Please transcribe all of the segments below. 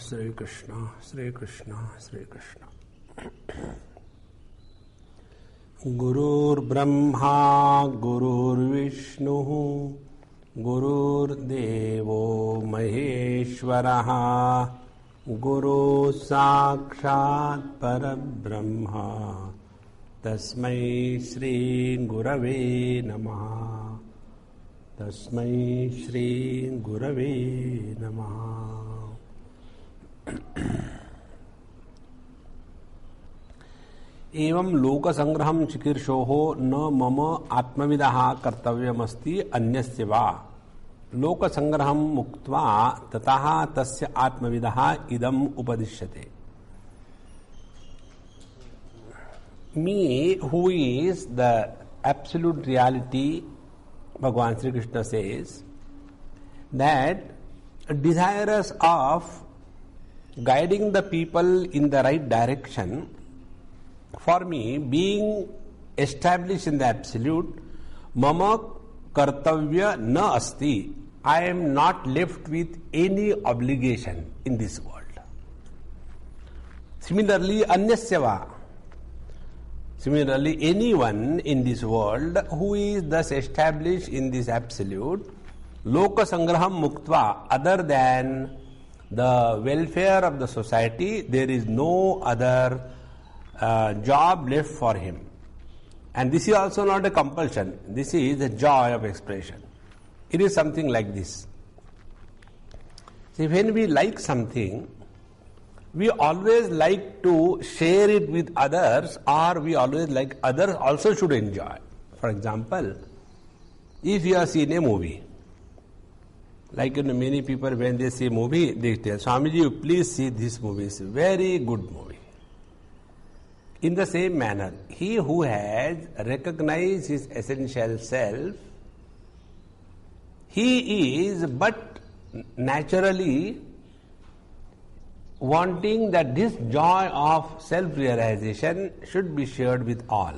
Shri Krishna, Shri Krishna, Shri Krishna. Gurur Brahma, Gurur Vishnu, Gurur Devo Maheshwaraha, Guru Sakshat Parabrahma, Tasmai Shri Gurave Namaha, Tasmai Shri Gurave Namaha. एवं लोक संग्रहम चिकीर्षोः न मम आत्मविदः कर्तव्यमस्ति अन्यस्य वा लोक संग्रहम मुक्त्वा ततः तस्य आत्मविदः इदम् उपदिश्यते. Me, who is the absolute reality, Bhagavan Sri Krishna says that desirous of guiding the people in the right direction, for me, being established in the absolute, mama kartavya na asti, I am not left with any obligation in this world. Similarly, anyasyava, similarly, anyone in this world who is thus established in this absolute, loka sangraham muktva, other than the welfare of the society, there is no other job left for him. And this is also not a compulsion. This is the joy of expression. It is something like this. See, when we like something, we always like to share it with others, or we always like others also should enjoy. For example, if you have seen a movie, like many people when they see a movie, they tell, Swamiji, you please see this movie. It's a very good movie. In the same manner, he who has recognized his essential self, he is but naturally wanting that this joy of self-realization should be shared with all.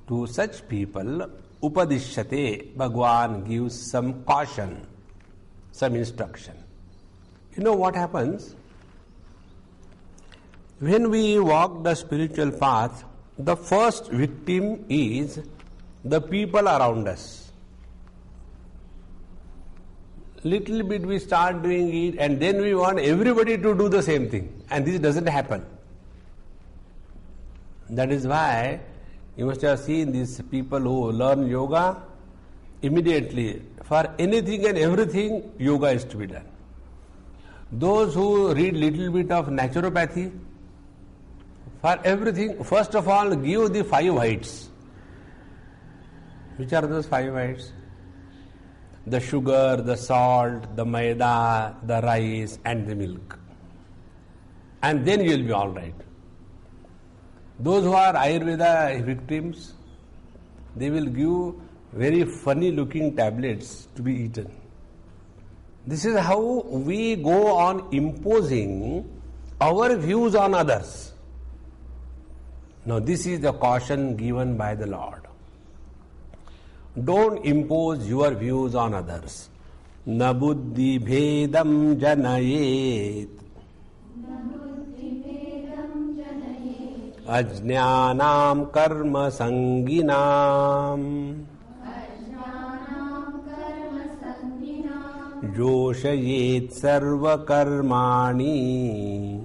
To such people, upadishyate, Bhagavan gives some caution, some instruction. You know what happens? When we walk the spiritual path, the first victim is the people around us. Little bit we start doing it, and then we want everybody to do the same thing, and this doesn't happen. That is why you must have seen these people who learn yoga, immediately for anything and everything yoga is to be done. Those who read little bit of naturopathy, for everything, first of all, give the 5 whites. Which are those 5 whites? The sugar, the salt, the maida, the rice, and the milk. And then you will be all right. Those who are Ayurveda victims, they will give very funny looking tablets to be eaten. This is how we go on imposing our views on others. Now, this is the caution given by the Lord. Don't impose your views on others. Na buddhi bhedam janayet. Ajnanam karma sanginam. Joshayet sarva karmani.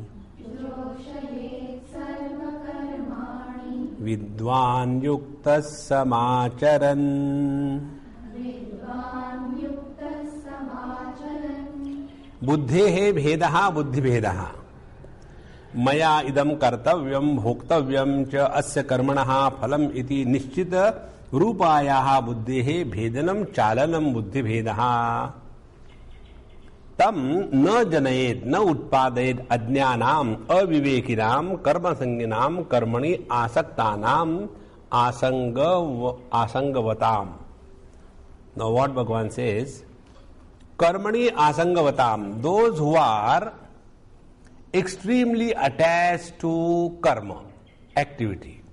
Vidvan yuktas samacharan. Buddhehe bhedaha buddhi bhedaha. Maya idam kartavyam bhoktavyam cha asya karmanaha phalam iti nishchita rupayaha buddhehe bhedanam chalanam buddhi bhedaha. Tam na janayet na utpadayet ajnanam avivekinam karma sanginam karmani asaktanam asangavatam. Now what Bhagavan says? Karmani asangavatam. Those who are extremely attached to karma, activity.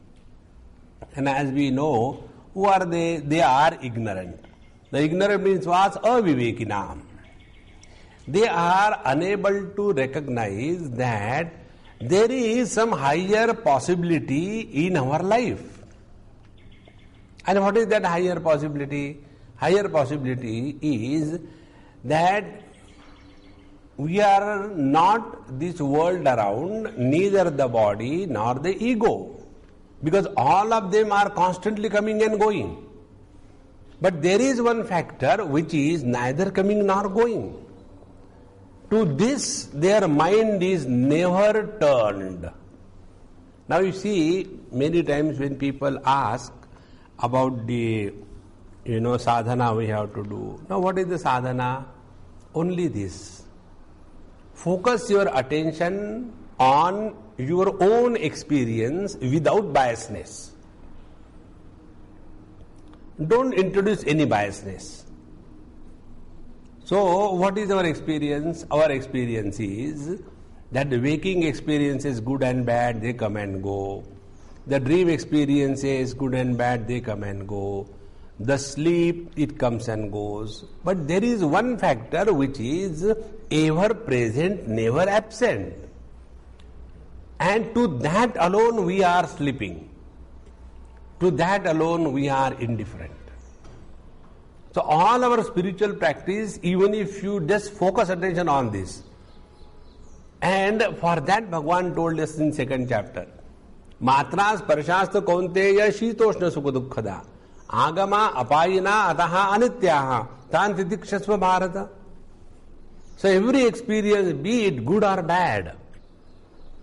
And as we know, who are they? They are ignorant. The ignorant means what? Avivekinam. they are unable to recognize that there is some higher possibility in our life. And what is that higher possibility? Higher possibility is that we are not this world around, neither the body nor the ego, because all of them are constantly coming and going. But there is one factor which is neither coming nor going. To this, their mind is never turned. Now you see, many times when people ask about the sadhana we have to do. Now what is the sadhana? Only this. Focus your attention on your own experience without biasness. Don't introduce any biasness. So, what is our experience? Our experience is that the waking experiences, good and bad, they come and go. The dream experiences, good and bad, they come and go. The sleep, it comes and goes. But there is one factor which is ever present, never absent. And to that alone we are sleeping. To that alone we are indifferent. So all our spiritual practice, even if you just focus attention on this, and for that Bhagavan told us in 2nd chapter, Matras parashasta kaunteya shitoshna sukha dukkhada agama apayina ataha anityaha tan titikshasva bharata. So every experience, be it good or bad,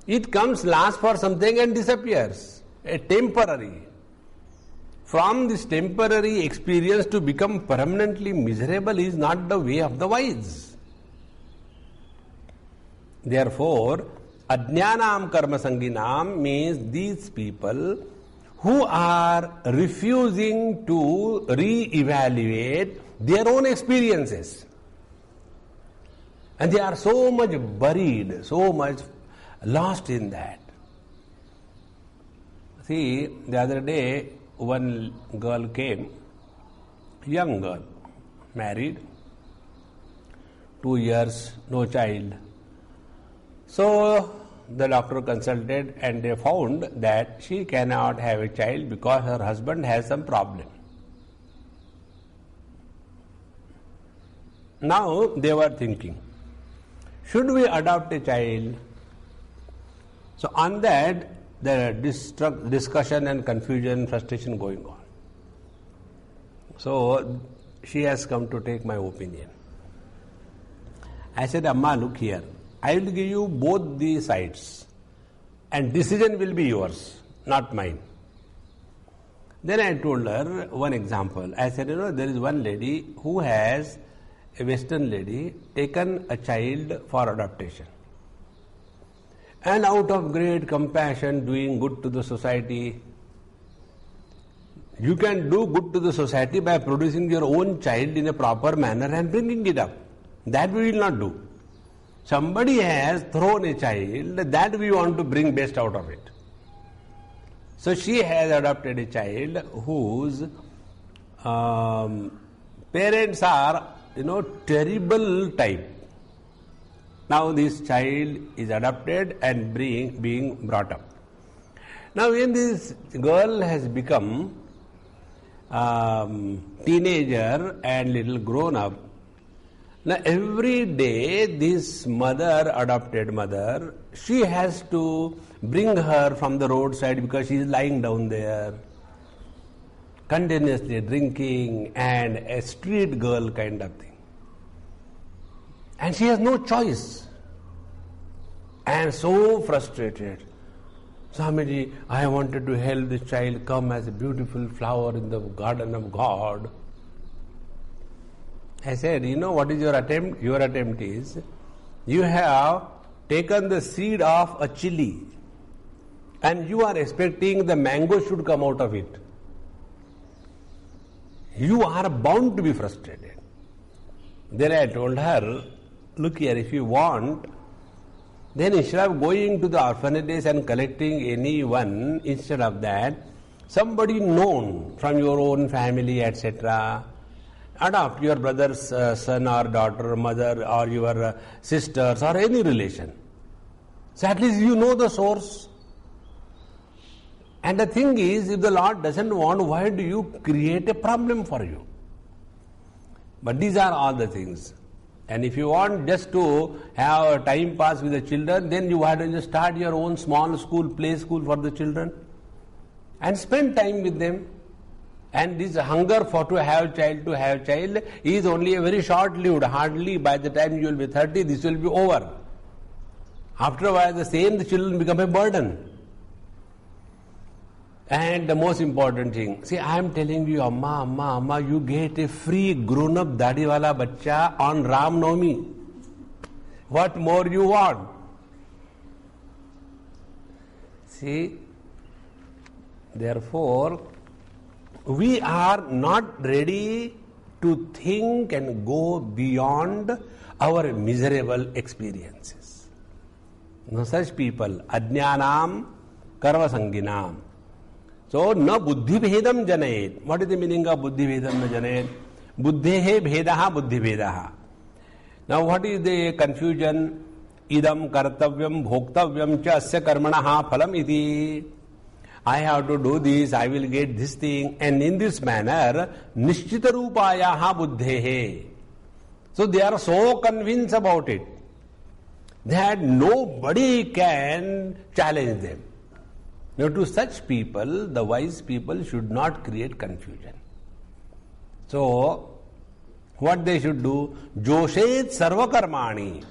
it comes, lasts for something and disappears. A temporary. From this temporary experience to become permanently miserable is not the way of the wise. Therefore, ajnanam karma sanginam means these people who are refusing to re-evaluate their own experiences. And they are so much buried, so much lost in that. See, the other day, one girl came, young girl, married, 2 years, no child. So the doctor consulted and they found that she cannot have a child because her husband has some problem. Now they were thinking, should we adopt a child? So on that, the discussion and confusion, frustration going on. So she has come to take my opinion. I said, Amma, look here. I will give you both the sides and decision will be yours, not mine. Then I told her one example. I said, there is one lady who has, a Western lady, taken a child for adoption. And out of great compassion, doing good to the society. You can do good to the society by producing your own child in a proper manner and bringing it up. That we will not do. Somebody has thrown a child, that we want to bring best out of it. So she has adopted a child whose parents are, terrible type. Now this child is adopted and being brought up. Now when this girl has become teenager and little grown up, now every day this mother, adopted mother, she has to bring her from the roadside because she is lying down there, continuously drinking, and a street girl kind of thing. And she has no choice. And so frustrated. Swamiji, I wanted to help this child come as a beautiful flower in the garden of God. I said, what is your attempt? Your attempt is, you have taken the seed of a chili and you are expecting the mango should come out of it. You are bound to be frustrated. Then I told her, look here, if you want, then instead of going to the orphanages and collecting anyone, instead of that, somebody known from your own family, etc., Adopt your brother's son or daughter, mother, or your sisters, or any relation. So at least you know the source. And the thing is, if the Lord doesn't want, why do you create a problem for you? But these are all the things. And if you want just to have a time pass with the children, then you have to just start your own small school, play school for the children, and spend time with them. And this hunger for to have child is only a very short-lived. Hardly by the time you will be 30, this will be over. After a while, the children become a burden. And the most important thing, see, I am telling you, Amma, you get a free grown-up dadi-wala bachcha on Ram Navami. What more you want? See, therefore, we are not ready to think and go beyond our miserable experiences. No such people, ajnanam karvasanginam. So, na buddhi bhedam janayet. What is the meaning of buddhi bhedam na janayet? Buddhehe bhedaha buddhi bhedaha. Now, what is the confusion? Idam kartavyam bhoktavyam cha asya karmanaha phalam iti. I have to do this, I will get this thing. And in this manner, nishchita rupayaha buddhehe. So, they are so convinced about it that nobody can challenge them. Now, to such people, the wise people should not create confusion. So, what they should do? Joshet sarva karmani.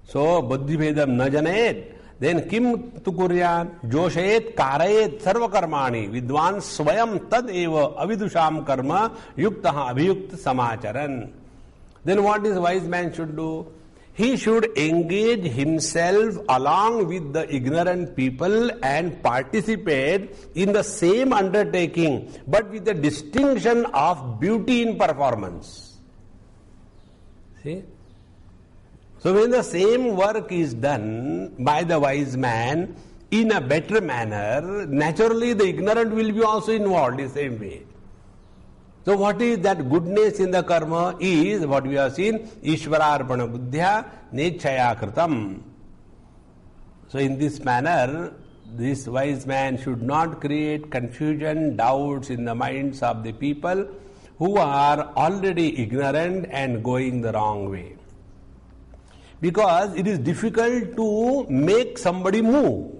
So, buddhi bhedam na janayet. Then kim tu kuryan? Joshet karayet sarva karmani. Vidwan swayam tad eva avidusham karma yuktaha abhiyukta samacharan. Then what this wise man should do? He should engage himself along with the ignorant people and participate in the same undertaking, but with the distinction of beauty in performance. See? So when the same work is done by the wise man in a better manner, naturally the ignorant will be also involved in the same way. So what is that goodness in the karma is what we have seen, Ishvararpana buddhya nechaya kritam. So in this manner, this wise man should not create confusion, doubts in the minds of the people who are already ignorant and going the wrong way. Because it is difficult to make somebody move.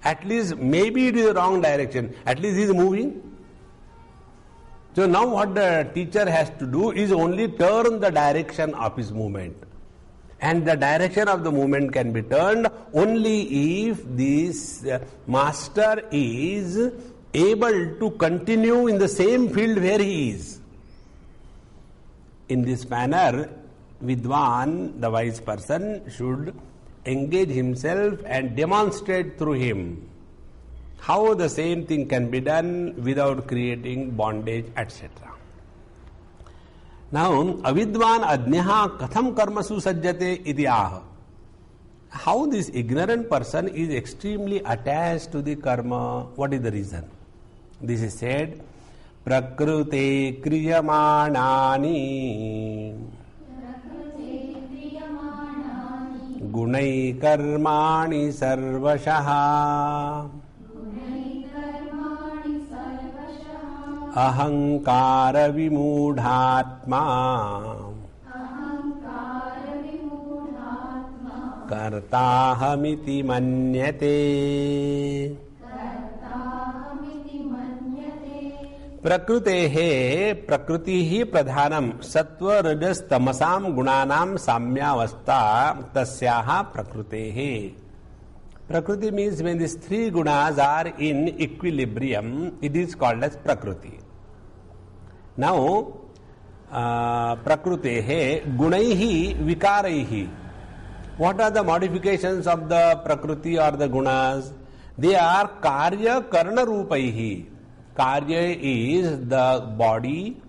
At least maybe it is the wrong direction, at least he is moving. So now what the teacher has to do is only turn the direction of his movement. And the direction of the movement can be turned only if this master is able to continue in the same field where he is. In this manner, Vidwan, the wise person, should engage himself and demonstrate through him how the same thing can be done without creating bondage, etc. Now, avidvan adnyaha katham karmasu sajjate iti aha. How this ignorant person is extremely attached to the karma. What is the reason? This is said, prakrute kriyamanani gunai karmani sarvashaha ahankara vimudhatma kartahamiti manyate. Prakrutehe prakritihi pradhanam sattva rajas tamasam gunanam samyavastha tasyaha prakrutehe. Prakriti means when these three gunas are in equilibrium, it is called as Prakriti. Now, Prakrutehe gunaihi vikaraihi. What are the modifications of the Prakriti or the gunas? They are karya karna rupaihi. Karya is the body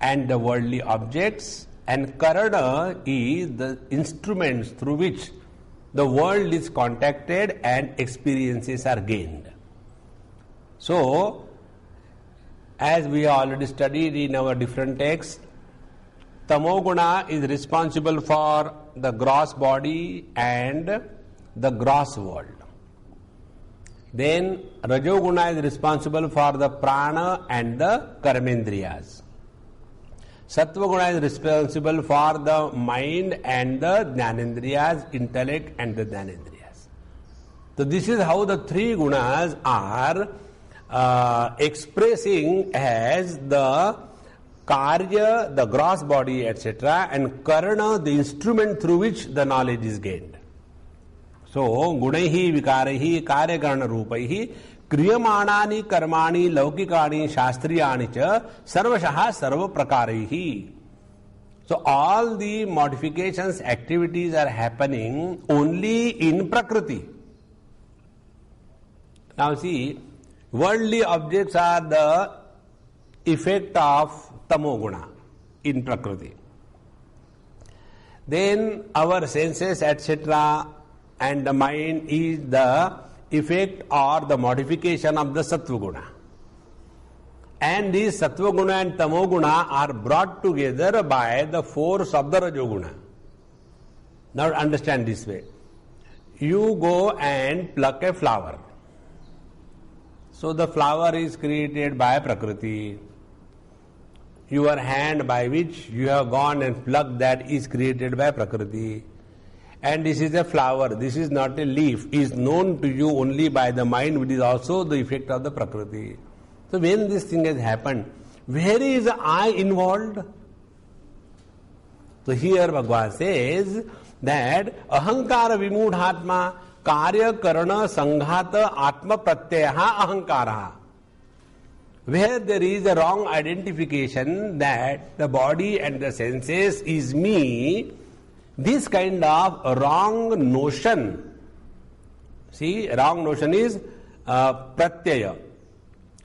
and the worldly objects, and karana is the instruments through which the world is contacted and experiences are gained. So, As we already studied in our different texts, Tamoguna is responsible for the gross body and the gross world. Then Rajoguna is responsible for the prana and the karmendriyas. Sattva-guna is responsible for the mind and the jnanendriyas, intellect and the jnanendriyas. So this is how the three gunas are expressing as the karya, the gross body, etc., and karana, the instrument through which the knowledge is gained. So, gunaihi vikarahi karya karana rupaihi kriyamānāni karmāni laukikāni shastriyāni ca sarvashaha sarva prakaraihi. So all the modifications, activities are happening only in Prakriti. Now see, worldly objects are the effect of Tamoguna in Prakriti. Then our senses, etc., and the mind is the effect or the modification of the Sattva Guna. And these Sattva Guna and Tamo Guna are brought together by the force of the Rajoguna. Now understand this way. You go and pluck a flower. So the flower is created by Prakriti. Your hand by which you have gone and plucked that is created by Prakriti. And this is a flower, this is not a leaf, is known to you only by the mind, which is also the effect of the Prakriti. So when this thing has happened, where is the I involved? So here Bhagavad says that ahankara vimudhatma karya karana sanghata atma pratyaha ahankaraha. Where there is a wrong identification that the body and the senses is me, this kind of wrong notion, see, wrong notion is pratyaya.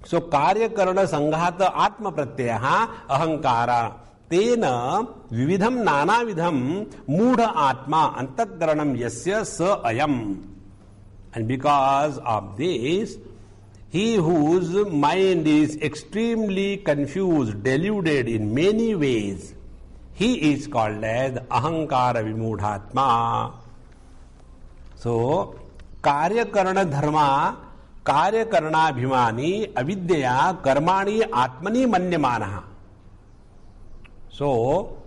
So, karya karana sanghata atma pratyaha ahankara. Tena vividham nana vidham mudha atma antakaranam yasya sa ayam. And because of this, he whose mind is extremely confused, deluded in many ways, he is called as ahankara vimudhatma. So, karya karana dharma, karya karana bhimani, avidyaya karmani atmani manyamanaha. So,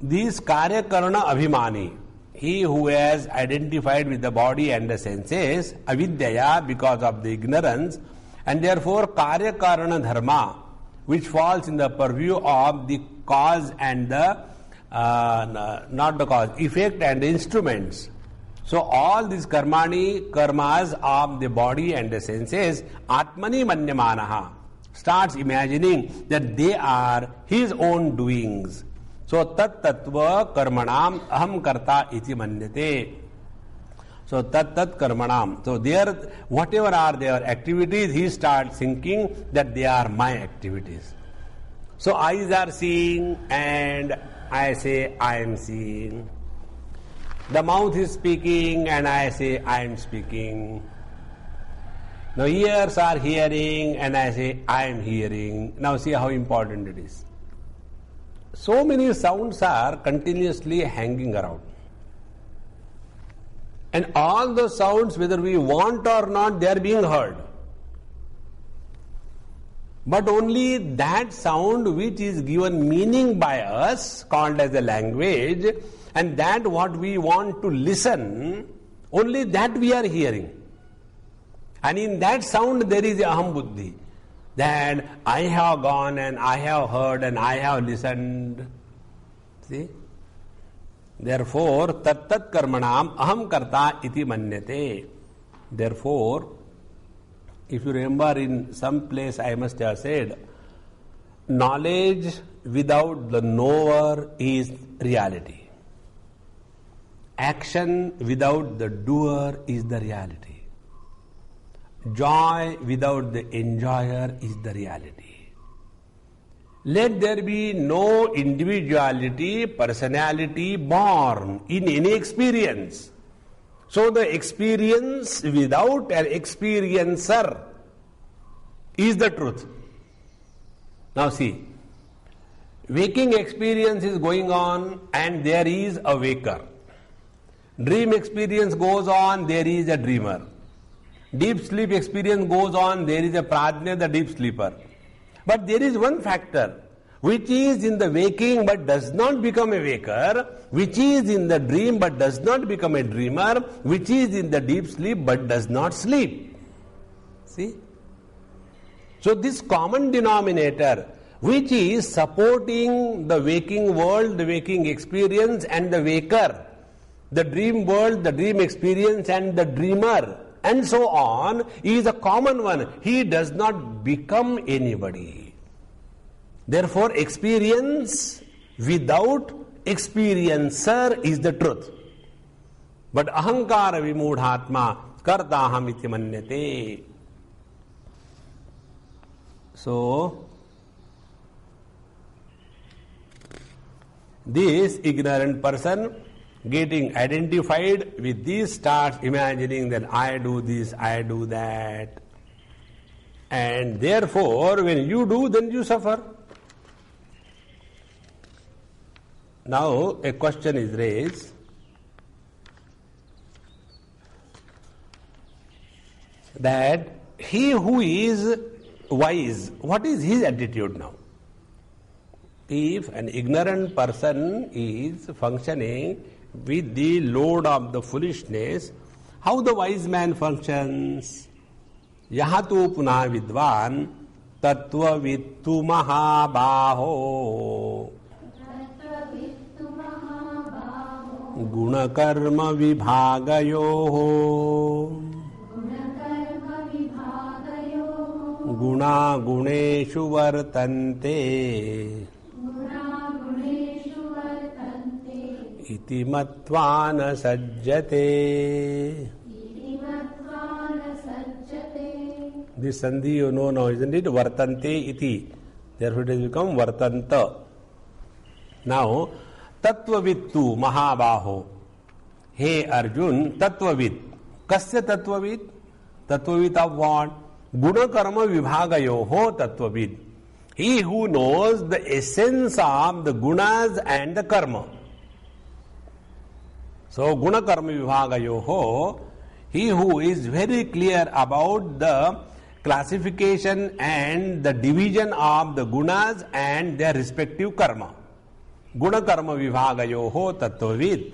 these karya karana abhimani, he who has identified with the body and the senses, avidyaya, because of the ignorance, and therefore karya karana dharma, which falls in the purview of the cause and the, not the cause, effect and the instruments. So all these karmas of the body and the senses, atmani manyamanaha, starts imagining that they are his own doings. So tat tattva karmanam aham karta iti manyate. So tat karmanam. So there, whatever are their activities, he starts thinking that they are my activities. So eyes are seeing and I say I am seeing. The mouth is speaking and I say I am speaking. Now ears are hearing and I say I am hearing. Now see how important it is. So many sounds are continuously hanging around. And all those sounds, whether we want or not, they are being heard. But only that sound which is given meaning by us, called as a language, and that what we want to listen, only that we are hearing. And in that sound there is aham buddhi, that I have gone and I have heard and I have listened. See? Therefore, tat karmanam aham karta iti manyate. Therefore, if you remember in some place I must have said, knowledge without the knower is reality. Action without the doer is the reality. Joy without the enjoyer is the reality. Let there be no individuality, personality born in any experience. So the experience without an experiencer is the truth. Now see, waking experience is going on and there is a waker. Dream experience goes on, there is a dreamer. Deep sleep experience goes on, there is a prajna, the deep sleeper. But there is one factor which is in the waking but does not become a waker, which is in the dream but does not become a dreamer, which is in the deep sleep but does not sleep. See? So this common denominator which is supporting the waking world, the waking experience and the waker, the dream world, the dream experience and the dreamer and so on is a common one. He does not become anybody. Therefore, experience without experiencer is the truth. But ahankara vimudhatma kartaham iti manyate. So, this ignorant person getting identified with this starts imagining that I do this, I do that. And therefore, when you do, then you suffer. Now, a question is raised that he who is wise, what is his attitude now? If an ignorant person is functioning with the load of the foolishness, how the wise man functions? Yahatu punah vidvan tattva vittu mahabaho guna karma vibhagayoho guna guneshu vartante iti matvana sajjate. This sandhi you know now, isn't it? Vartante iti. Therefore it has become vartanta. Now, tattvavittu mahabaho. Hey Arjun, tattvavit. Kasya tattvavit? Tattvavit of what? Guna karma vibhagayoho tattvavit. He who knows the essence of the gunas and the karma. So, guna karma vibhagayoho, he who is very clear about the classification and the division of the gunas and their respective karma. Guna karma vibhagayoho tattvavit.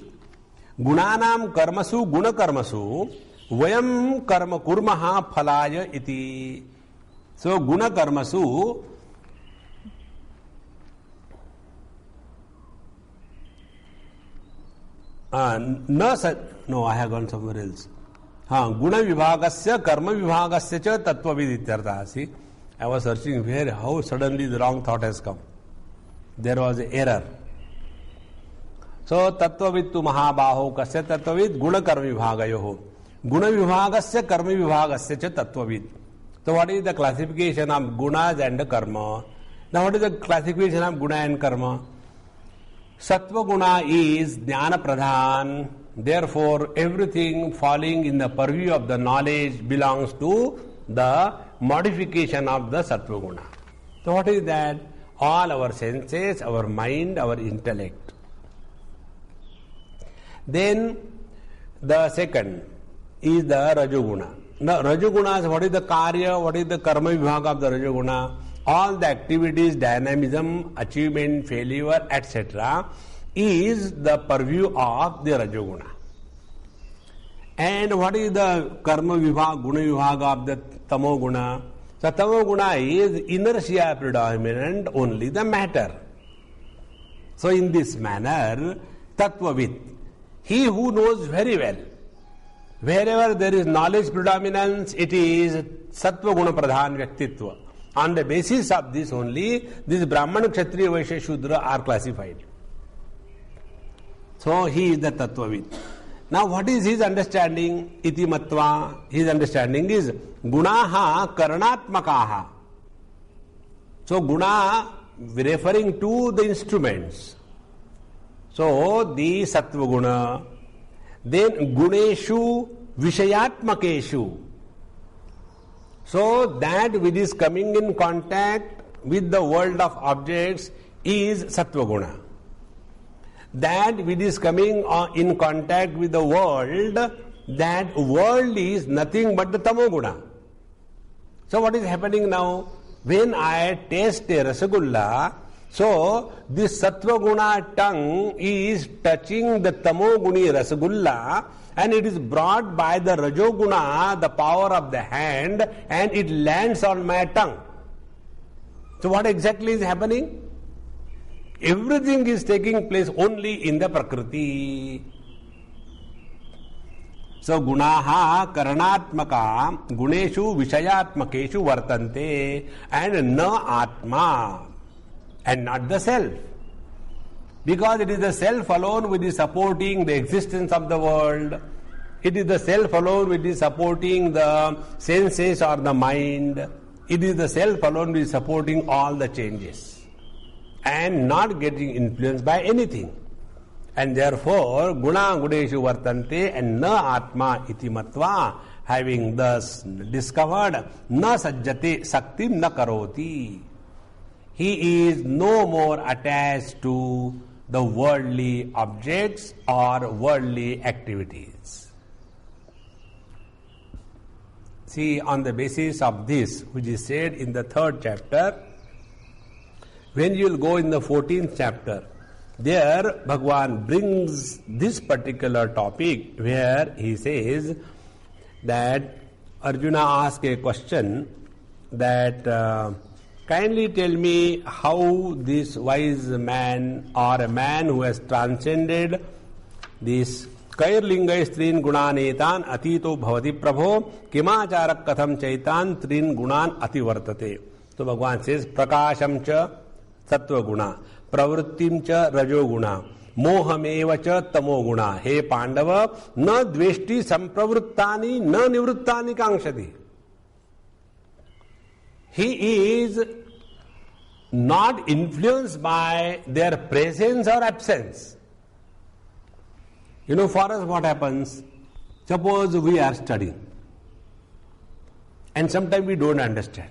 Gunanam karmasu guna karmasu vayam karma kurmaha phalaya iti. So, guna karmasu no, I have gone somewhere else. Guna vibhagasya karma vibhagasya cha tattvavid ityartha. See, I was searching where, how suddenly the wrong thought has come. There was an error. So, tattvavid tu mahabaho kasya tattvavid guna karma vibhagayoho. Guna vibhagasya karma vibhagasya cha tattvavid. So, what is the classification of gunas and karma? Now, what is the classification of guna and karma? Sattva guna is jnana pradhan. Therefore, everything falling in the purview of the knowledge belongs to the modification of the sattva guna. So, what is that? All our senses, our mind, our intellect. Then, the second is the rajoguna. Now, rajoguna, what is the karya, what is the karma vibhaga of the rajoguna? All the activities, dynamism, achievement, failure, etc. is the purview of the rajoguna. And what is the karma vibhaga, guna vibhaga of the tamoguna? The tamoguna is inertia predominant, only the matter. So in this manner, tattvavit, he who knows very well, wherever there is knowledge predominance, it is sattva guna pradhan vyaktitva. On the basis of this only, this Brahman, Kshatriya, Vaishya, Shudra are classified. So he is the Tattvavit. Now what is his understanding? Iti matva. His understanding is gunaha karanatmakaha. So guna referring to the instruments. So the sattva guna. Then guneshu vishayatmakeshu. So that which is coming in contact with the world of objects is Sattva Guna. That which is coming in contact with the world, that world is nothing but the Tamo Guna. So what is happening now? When I taste a Rasagulla, so this Sattva Guna tongue is touching the Tamo Guni Rasagulla, and it is brought by the Rajoguna, the power of the hand, and it lands on my tongue. So what exactly is happening? Everything is taking place only in the Prakriti. So gunaha karanatmaka guneshu vishayatmakeshu vartante, and na atma, and not the self. Because it is the self alone which is supporting the existence of the world. It is the self alone which is supporting the senses or the mind. It is the self alone which is supporting all the changes and not getting influenced by anything. And therefore, guna guneshu vartante, and na atma iti matva, having thus discovered, na sajjate saktim na karoti. He is no more attached to the worldly objects or worldly activities. See, on the basis of this, which is said in the 3rd chapter, when you will go in the 14th chapter, there Bhagavan brings this particular topic where he says that Arjuna asked a question that kindly tell me how this wise man or a man who has transcended this Kairlingay strin gunanetan atito bhavati prabho kimacharak katham chaitan trin gunan ativartate. So Bhagavan says prakasham cha sattva guna, pravrittim cha rajo guna, mohameva cha tamo guna. He Pandava, na dveshti sampravruttani na nivruttani kankshati. He is not influenced by their presence or absence. You know, for us what happens? Suppose we are studying and sometimes we don't understand.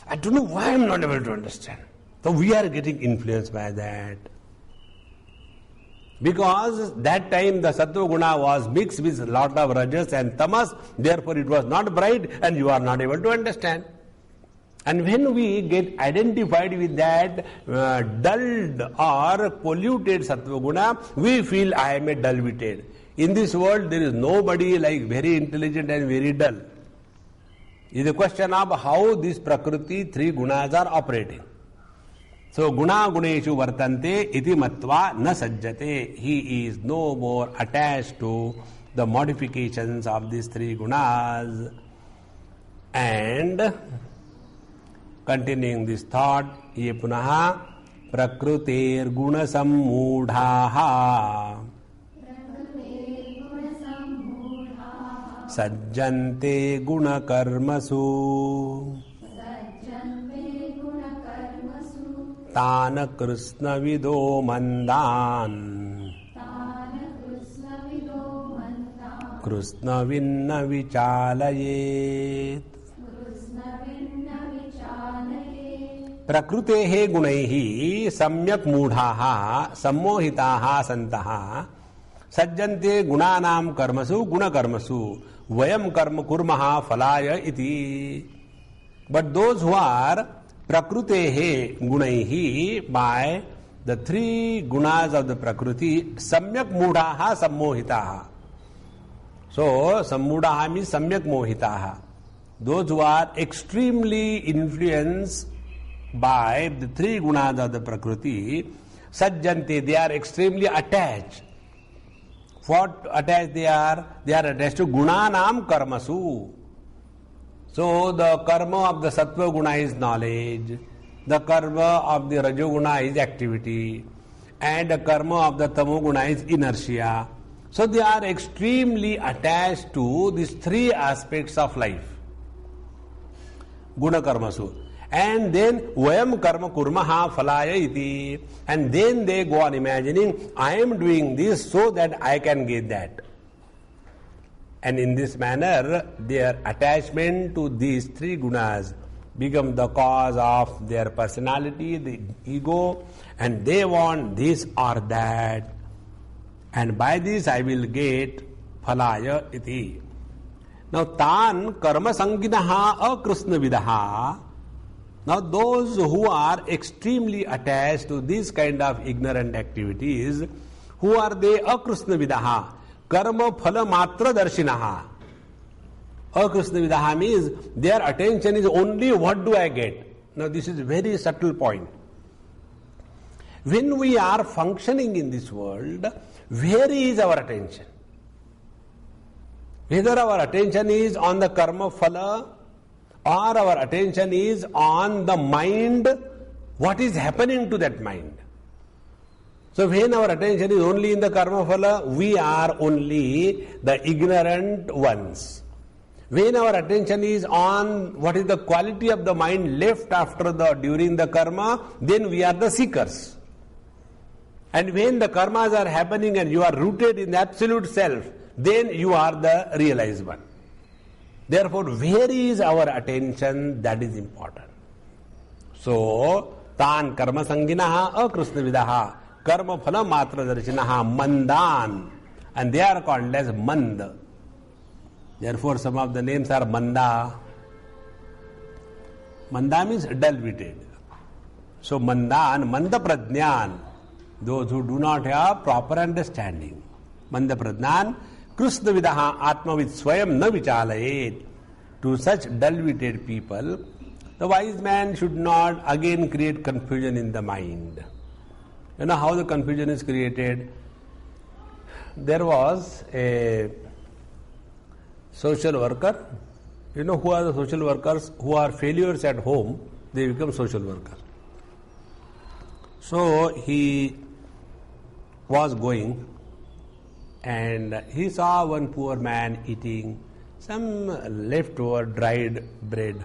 I don't know why I am not able to understand. So we are getting influenced by that. Because that time the Sattva Guna was mixed with a lot of Rajas and Tamas, therefore it was not bright and you are not able to understand. And when we get identified with that dulled or polluted Sattva Guna, we feel I am a dull-witted. In this world there is nobody like very intelligent and very dull. It is a question of how this Prakriti 3 gunas are operating. So guna guneshu vartante iti matva na sajjate. He is no more attached to the modifications of these 3 gunas. And continuing this thought, ye punaha prakruter guna sammudhaha sajjante guna karmasu tana krishna vido mandan krishna vinna vichalayet. प्रकृतेः गुणैः सम्यक् मूढाः सम्मोहिताः सन्तः सज्जन्ते गुणानां कर्मसु गुणकर्मसु वयं कर्म कुर्मः फलाय इति. But those who are prakruteः गुणैः, by the 3 gunas of the Prakriti, सम्यक् मूढाः सम्मोहिताः. So sammudhaः means सम्यक् मोहिताः. Those who are extremely influenced by the 3 gunas of the Prakriti, sajjante, they are extremely attached. What attached they are? They are attached to gunanam karmasu. So the karma of the Sattva Guna is knowledge, the karma of the Rajo Guna is activity, and the karma of the Tamo Guna is inertia. So they are extremely attached to these 3 aspects of life. Guna karmasu. And then vayam karma kurmaha falaya iti. And then they go on imagining, I am doing this so that I can get that. And in this manner, their attachment to these three gunas become the cause of their personality, the ego, and they want this or that. And by this I will get phalaya iti. Now, tan karma sanginaha akrishna vidaha. Now, those who are extremely attached to this kind of ignorant activities, who are they? Akrishna vidaha. Karma phala matra darshinaha. Akrishna vidaha means their attention is only what do I get. Now, this is a very subtle point. When we are functioning in this world, where is our attention? Whether our attention is on the karma phala or our attention is on the mind, what is happening to that mind? So when our attention is only in the karma phala, we are only the ignorant ones. When our attention is on what is the quality of the mind left after during the karma, then we are the seekers. And when the karmas are happening and you are rooted in the absolute self, then you are the realized one. Therefore, where is our attention? That is important. So, tan karma sanginaha akrishna vidaha karma phala matra darshinaha mandan, and they are called as mand. Therefore, some of the names are manda. Manda means dull-witted. So, mandan, manda pradnyan, those who do not have proper understanding. Manda pradnyan, krishna vidaha atmavid swayam na vichalayet. To such dull-witted people, the wise man should not again create confusion in the mind. You know how the confusion is created? There was a social worker. You know who are the social workers? Who are failures at home, they become social workers. So he was going and he saw one poor man eating some leftover dried bread.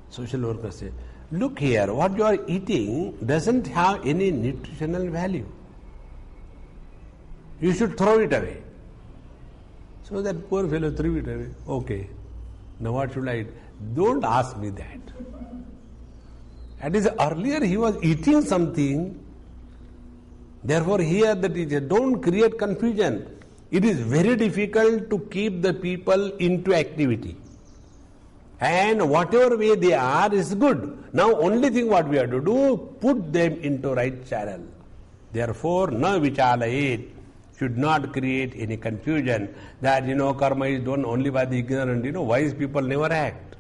Social worker said, "Look here, what you are eating doesn't have any nutritional value. You should throw it away." So that poor fellow threw it away. Okay, now what should I eat? Don't ask me that. That is, earlier he was eating something. Therefore, here the teacher, don't create confusion. It is very difficult to keep the people into activity. And whatever way they are is good. Now, only thing what we have to do, put them into right channel. Therefore, na vichalayet, should not create any confusion that, karma is done only by the ignorant. Wise people never act.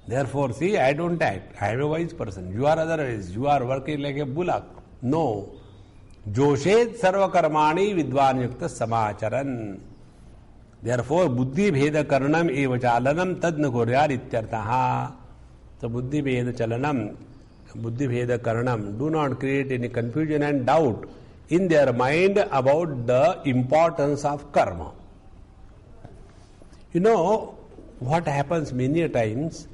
Therefore, see, I don't act. I am a wise person. You are otherwise. You are working like a bullock. No. Joshet sarva karmani vidvan yukta samacharan. Therefore, buddhi bheda karanam eva chalanam tad na koryar ityartaha. So, buddhi bheda chalanam, buddhi bheda karanam, do not create any confusion and doubt in their mind about the importance of karma. What happens many times,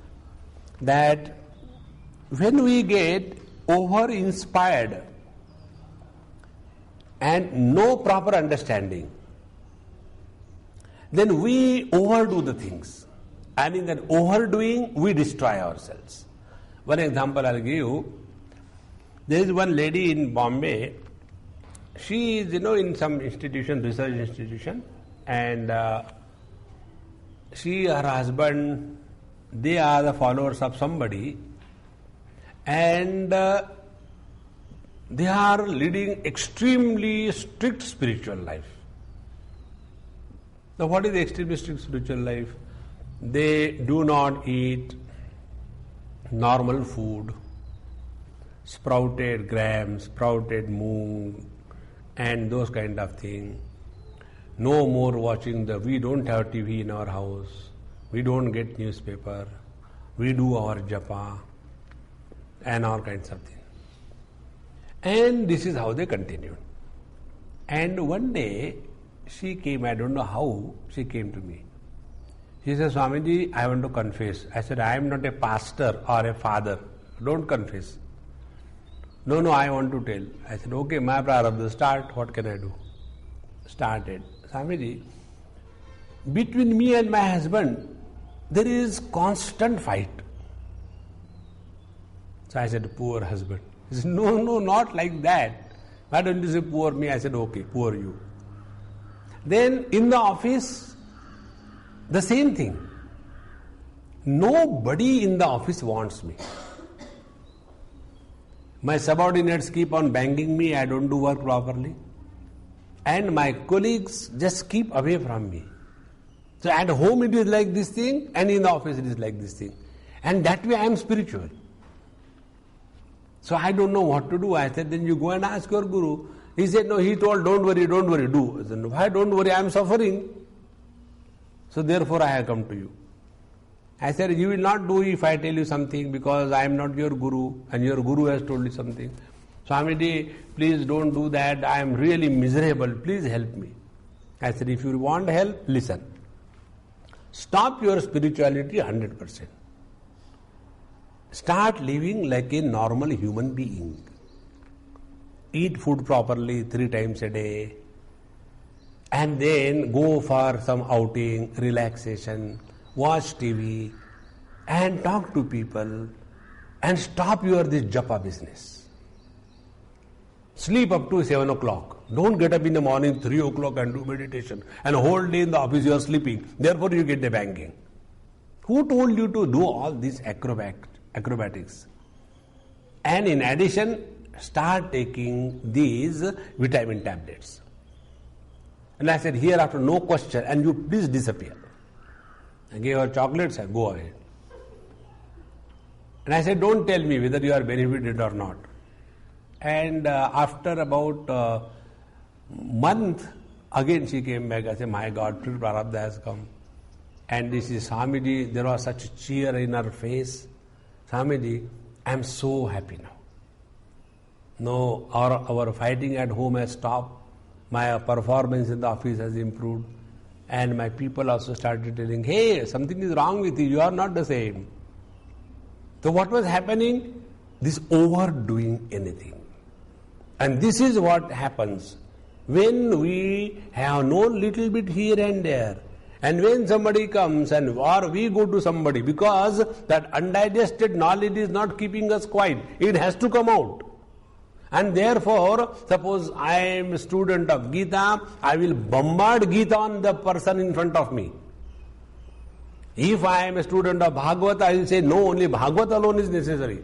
that when we get over-inspired and no proper understanding, then we overdo the things. And in that overdoing, we destroy ourselves. One example I'll give you. There is one lady in Bombay. She is, in some institution, research institution, and she, her husband, they are the followers of somebody, and they are leading extremely strict spiritual life. Now, what is the extremely strict spiritual life? They do not eat normal food, sprouted gram, sprouted moong, and those kind of things. No more watching we don't have TV in our house. We don't get newspaper. We do our japa and all kinds of things. And this is how they continued. And one day she came, I don't know how she came to me. She said, "Swamiji, I want to confess." I said, "I am not a pastor or a father. Don't confess." No, I want to tell. I said, "Okay, my prarabdha, start. What can I do?" Started. "Swamiji, between me and my husband, there is constant fight. So I said, poor husband. He said, no, not like that. Why don't you say poor me? I said, okay, poor you. Then in the office, the same thing. Nobody in the office wants me. My subordinates keep on banging me, I don't do work properly. And my colleagues just keep away from me. So at home it is like this thing, and in the office it is like this thing. And that way I am spiritual. So I don't know what to do. I said, then you go and ask your guru. He said, no, he told, don't worry, do. I said, why don't worry, I am suffering. So therefore I have come to you. I said, you will not do if I tell you something because I am not your guru and your guru has told you something. Swamiji, please don't do that. I am really miserable. Please help me. I said, if you want help, listen. Stop your spirituality 100%. Start living like a normal human being. Eat food properly 3 times a day. And then go for some outing, relaxation, watch TV, and talk to people, and stop this japa business. Sleep up to 7 o'clock. Don't get up in the morning 3 o'clock and do meditation. And whole day in the office you are sleeping. Therefore you get the banging. Who told you to do all these acrobatics? And in addition, start taking these vitamin tablets. And I said, hereafter no question, and you please disappear. I gave her chocolates, I go ahead. And I said, don't tell me whether you are benefited or not. And after about a month, again she came back. I said, my God, Prarabdha has come. And this is Swamiji, there was such cheer in her face. Swamiji, I am so happy now. No, our fighting at home has stopped. My performance in the office has improved. And my people also started telling, hey, something is wrong with you, you are not the same. So what was happening? This overdoing anything. And this is what happens when we have known little bit here and there. And when somebody comes and or we go to somebody, because that undigested knowledge is not keeping us quiet, it has to come out. And therefore, suppose I am a student of Gita, I will bombard Gita on the person in front of me. If I am a student of Bhagavad, I will say, no, only Bhagavad alone is necessary.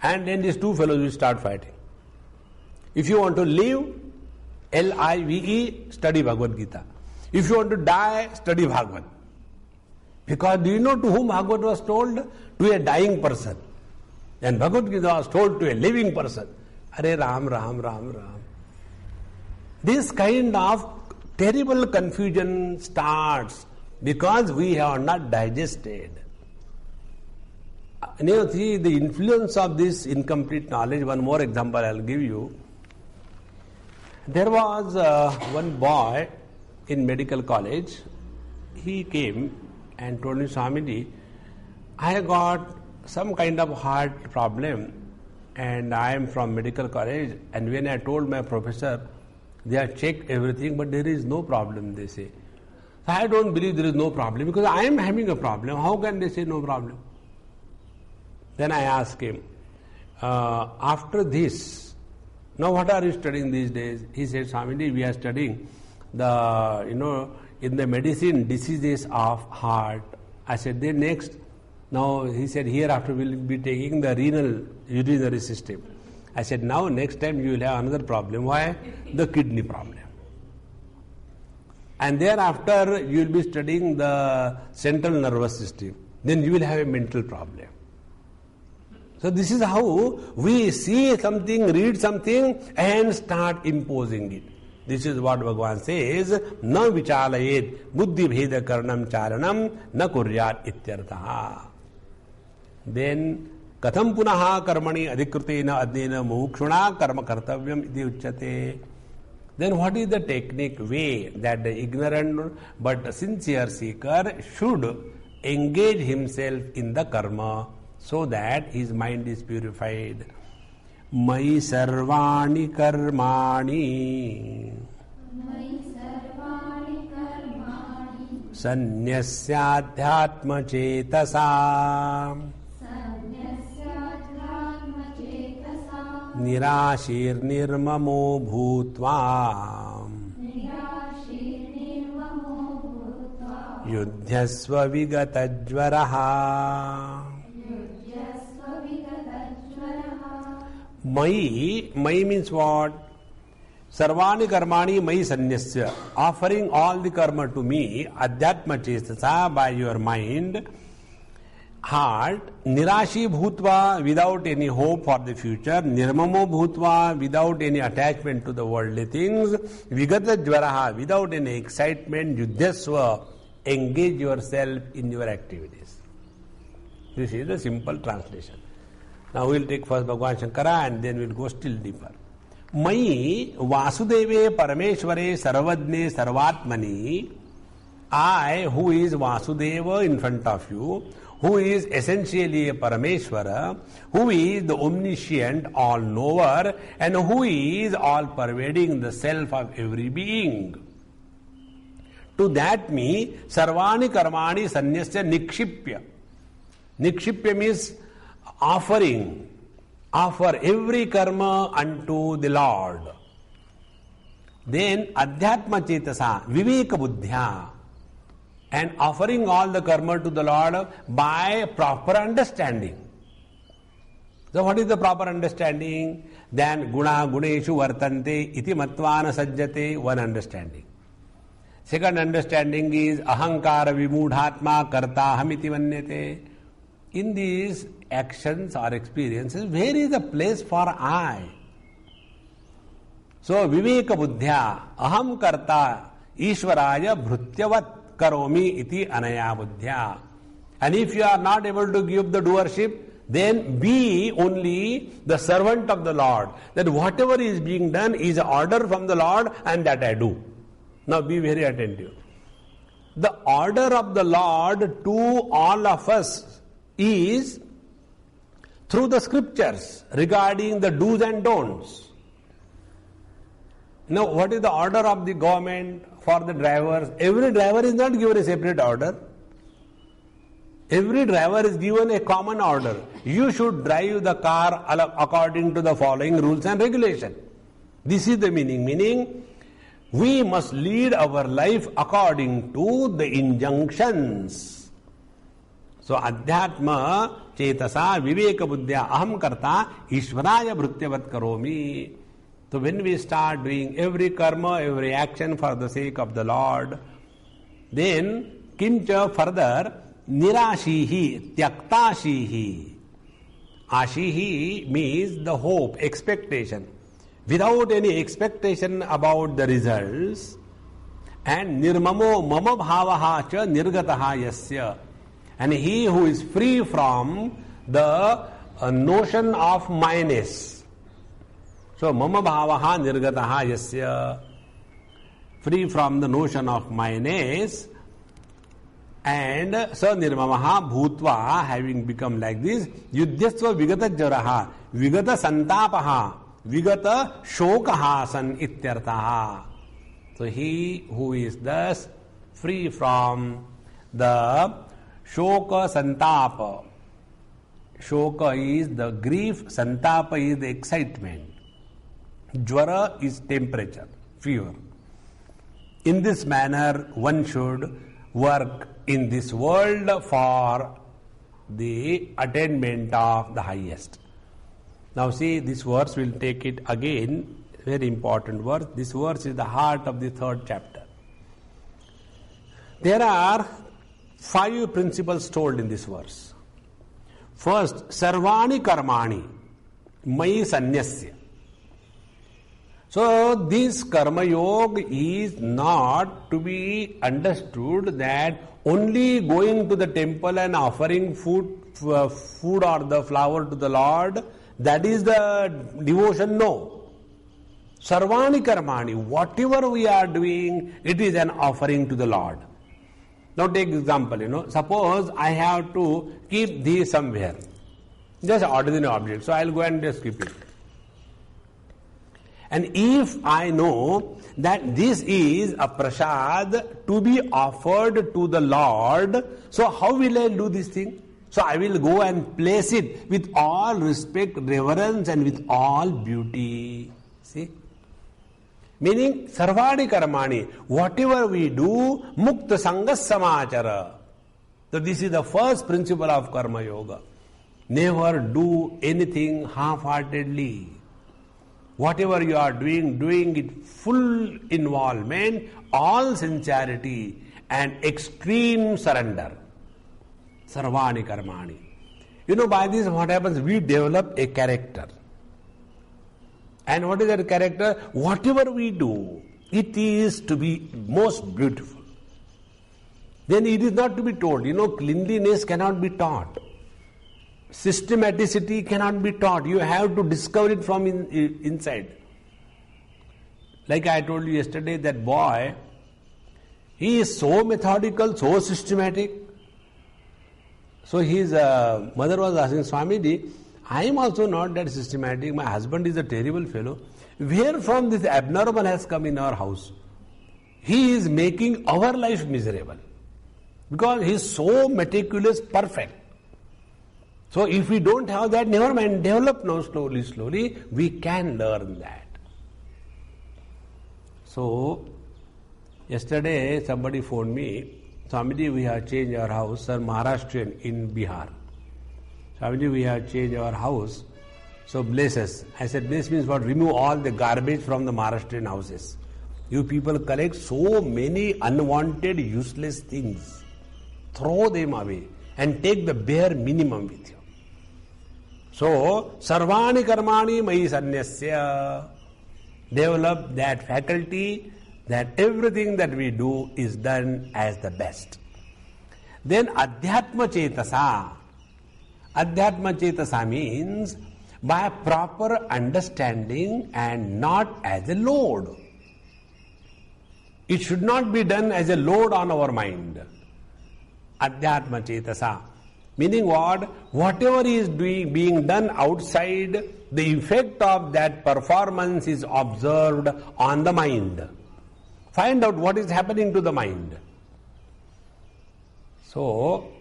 And then these two fellows will start fighting. If you want to live, L-I-V-E, study Bhagavad Gita. If you want to die, study Bhagavad. Because do you know to whom Bhagavad was told? To a dying person. And Bhagavad Gita was told to a living person. Hare Ram, Ram, Ram, Ram. This kind of terrible confusion starts because we have not digested. See the influence of this incomplete knowledge. One more example I will give you. There was one boy in medical college. He came and told me, Swamiji, I got some kind of heart problem and I am from medical college, and when I told my professor, they have checked everything but there is no problem, they say. So I don't believe there is no problem because I am having a problem. How can they say no problem? Then I asked him, after this, now what are you studying these days? He said, Swamiji, we are studying the, in the medicine, diseases of heart. I said, then next. Now he said, hereafter we will be taking the renal urinary system. I said, now next time you will have another problem. Why? The kidney problem. And thereafter you will be studying the central nervous system. Then you will have a mental problem. So this is how we see something, read something and start imposing it. This is what Bhagavan says, na vichalayet buddhi bheda karnam charanam na kuryat ityartha. Then katham punaha karmani adhikrutena adnena mukshuna karma kartavyam iti uchyate. Then what is the technique, way that the ignorant but sincere seeker should engage himself in the karma so that his mind is purified? Mai sarvani karmani Sanyasyaadhyatma cetasa Nirashir nirmamo bhutva Yudhyasva vigatajvaraha. Mai means what? Sarvani karmani mai sanyasya. Offering all the karma to me, adhyatma chestasa, by your mind, heart, nirashi bhutva, without any hope for the future, nirmamo bhutva, without any attachment to the worldly things, vigatajvaraha, without any excitement, yudhyasva, engage yourself in your activities. This is the simple translation. Now we will take first Bhagavan Shankara and then we will go still deeper. Mai Vasudeve Parameshware Sarvadne Sarvatmani, I, who is Vasudeva in front of you, who is essentially a Parameshwara, who is the omniscient, all-knower, and who is all-pervading the self of every being. To that me, Sarvani Karmani Sanyasya Nikshipya. Nikshipya means offering. Offer every karma unto the Lord. Then Adhyatma Chetasa, Viveka Buddhya, and offering all the karma to the Lord by proper understanding. So what is the proper understanding? Then Guna Guneshu Vartante Iti Matvana Sajjate, one understanding. Second understanding is Ahankara Vimudhatma Kartaham Iti Vanyate. In these actions or experiences, where is the place for I? So Viveka Buddhya, Aham Karta Ishwaraya Bhrutyavat Karomi Iti Anaya Buddhya. And if you are not able to give the doership, then be only the servant of the Lord. That whatever is being done is an order from the Lord and that I do. Now be very attentive. The order of the Lord to all of us is through the scriptures regarding the do's and don'ts. Now, what is the order of the government for the drivers? Every driver is not given a separate order. Every driver is given a common order. You should drive the car according to the following rules and regulations. This is the meaning. Meaning, we must lead our life according to the injunctions. So, Adhyatma Chetasa Viveka Buddhya Aham Karta Ishvaraya Bhrutyavat Karomi. So, when we start doing every karma, every action for the sake of the Lord, then Kincha further Nirashihi Tyaktashihi. Ashihi means the hope, expectation. Without any expectation about the results, and Nirmamo Mama Bhavaha Cha Nirgataha Yasya. And he who is free from the notion of minus. So, Mama Bhavaha Nirgataha Yasya, free from the notion of minus, and Sa Nirmamaha Bhutva, having become like this, Yudhyasva Vigata Jaraha, Vigata Santapaha, Vigata Shokaha San Ityartaha. So, he who is thus free from the Shoka Santapa. Shoka is the grief, Santapa is the excitement. Jvara is temperature, fever. In this manner, one should work in this world for the attainment of the highest. Now see, this verse, will take it again, very important verse. This verse is the heart of the third chapter. There are 5 principles told in this verse. First, Sarvani Karmani, Mai Sanyasya. So, this Karma Yoga is not to be understood that only going to the temple and offering food or the flower to the Lord, that is the devotion. No. Sarvani Karmani, whatever we are doing, it is an offering to the Lord. Now take example, suppose I have to keep these somewhere. Just ordinary object. So I will go and just keep it. And if I know that this is a prasad to be offered to the Lord, so how will I do this thing? So I will go and place it with all respect, reverence and with all beauty. See? Meaning, sarvani karmani, whatever we do, mukta sangas samachara. So this is the first principle of karma yoga. Never do anything half-heartedly. Whatever you are doing it full involvement, all sincerity and extreme surrender. Sarvani karmani. You know, by this what happens? We develop a character. And what is that character? Whatever we do, it is to be most beautiful. Then it is not to be told. You know, cleanliness cannot be taught. Systematicity cannot be taught. You have to discover it from inside. Like I told you yesterday, that boy, he is so methodical, so systematic. So his mother was asking, Swamiji, I am also not that systematic. My husband is a terrible fellow. Where from this abnormal has come in our house? He is making our life miserable. Because he is so meticulous, perfect. So if we don't have that, never mind, develop now slowly, we can learn that. So, yesterday somebody phoned me, Swamiji, we have changed our house, sir, Maharashtrian in Bihar. Swamiji, we have changed our house, so bless us. I said, bless means what? Remove all the garbage from the Maharashtrian houses. You people collect so many unwanted, useless things. Throw them away and take the bare minimum with you. So, sarvani karmani mayi sanyasya. Develop that faculty that everything that we do is done as the best. Then adhyatma chetasa. Adhyatma chetasa means by proper understanding and not as a load. It should not be done as a load on our mind. Adhyatma chetasa. Meaning what? Whatever is being done outside, the effect of that performance is observed on the mind. Find out what is happening to the mind. So,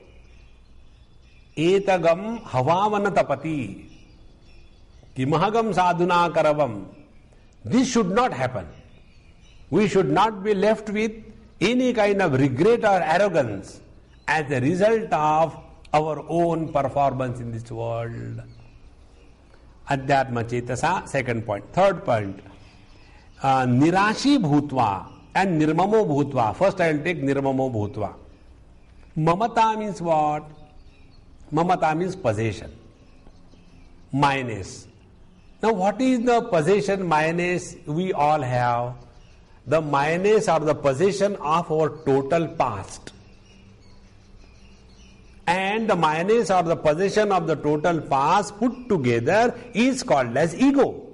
etagam havavana tapati kimahagam sadhuna karavam. This should not happen. We should not be left with any kind of regret or arrogance as a result of our own performance in this world. Adhyatma chetasa, second point. Third point, nirashi bhutva and nirmamo bhutva. First I will take nirmamo bhutva. Mamata means what? Mamata means possession. Minus. Now what is the possession minus we all have? The minus or the possession of our total past. And the minus or the possession of the total past put together is called as ego.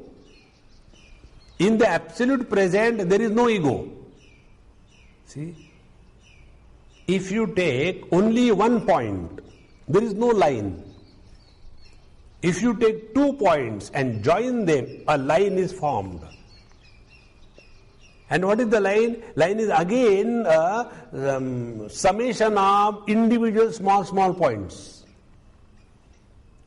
In the absolute present, there is no ego. See? If you take only one point, there is no line. If you take 2 points and join them, a line is formed. And what is the line? Line is again a summation of individual small points.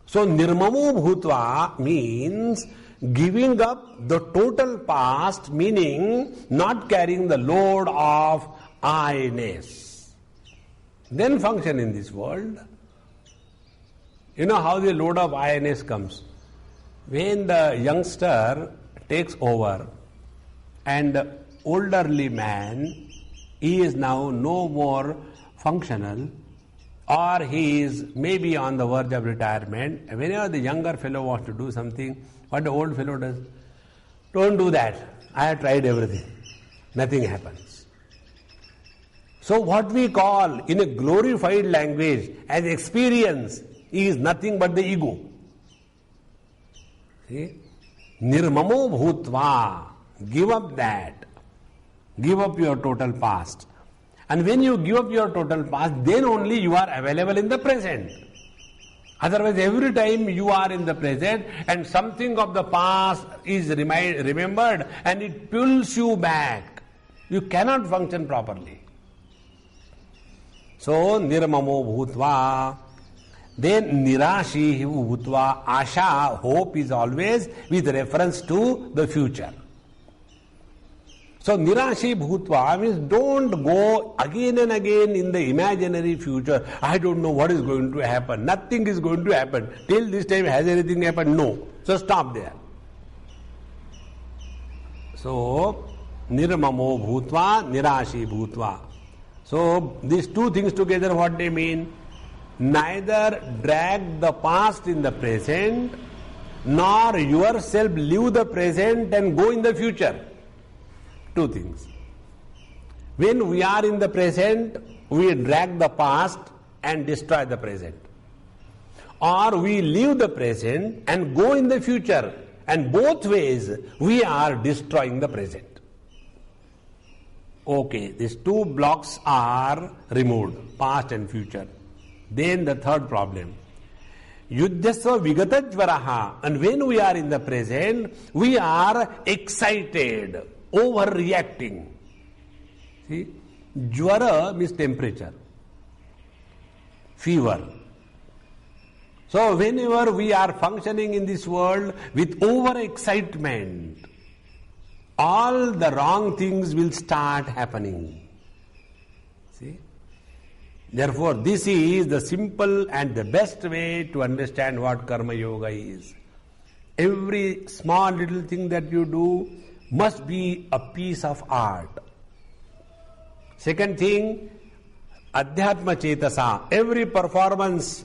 So nirmamo bhutva means giving up the total past, meaning not carrying the load of I-ness. Then function in this world. You know how the load of I-ness comes? When the youngster takes over and elderly man, he is now no more functional, or he is maybe on the verge of retirement. Whenever the younger fellow wants to do something, what the old fellow does? Don't do that. I have tried everything. Nothing happens. So what we call in a glorified language as experience is nothing but the ego. See? Nirmamo bhutva. Give up that. Give up your total past. And when you give up your total past, then only you are available in the present. Otherwise, every time you are in the present and something of the past is remembered and it pulls you back, you cannot function properly. So, nirmamo bhutva. Then nirashi bhutva. Asha, hope, is always with reference to the future. So, nirashi bhutva means don't go again and again in the imaginary future. I don't know what is going to happen. Nothing is going to happen. Till this time, has anything happened? No. So, stop there. So, nirmamo bhutva, nirashi bhutva. So, these two things together, what they mean? Neither drag the past in the present, nor yourself live the present and go in the future. Two things. When we are in the present, we drag the past and destroy the present. Or we live the present and go in the future, and both ways we are destroying the present. Okay, these two blocks are removed, past and future. Then the third problem. Yuddhasva vigatajvaraha. And when we are in the present, we are excited, overreacting. See, jvara means temperature, fever. So whenever we are functioning in this world with overexcitement, all the wrong things will start happening. See? Therefore, this is the simple and the best way to understand what karma yoga is. Every small little thing that you do must be a piece of art. Second thing, adhyatma chetasa. Every performance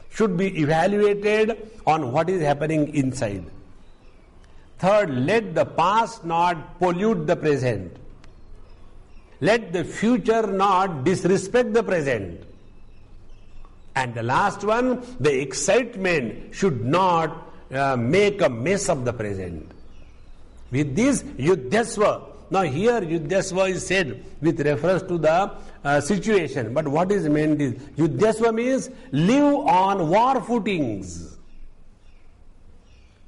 should be evaluated on what is happening inside. Third, let the past not pollute the present. Let the future not disrespect the present. And the last one, the excitement should not make a mess of the present. With this, yuddhasva. Now here yuddhasva is said with reference to the situation. But what is meant is, yuddhasva means live on war footings.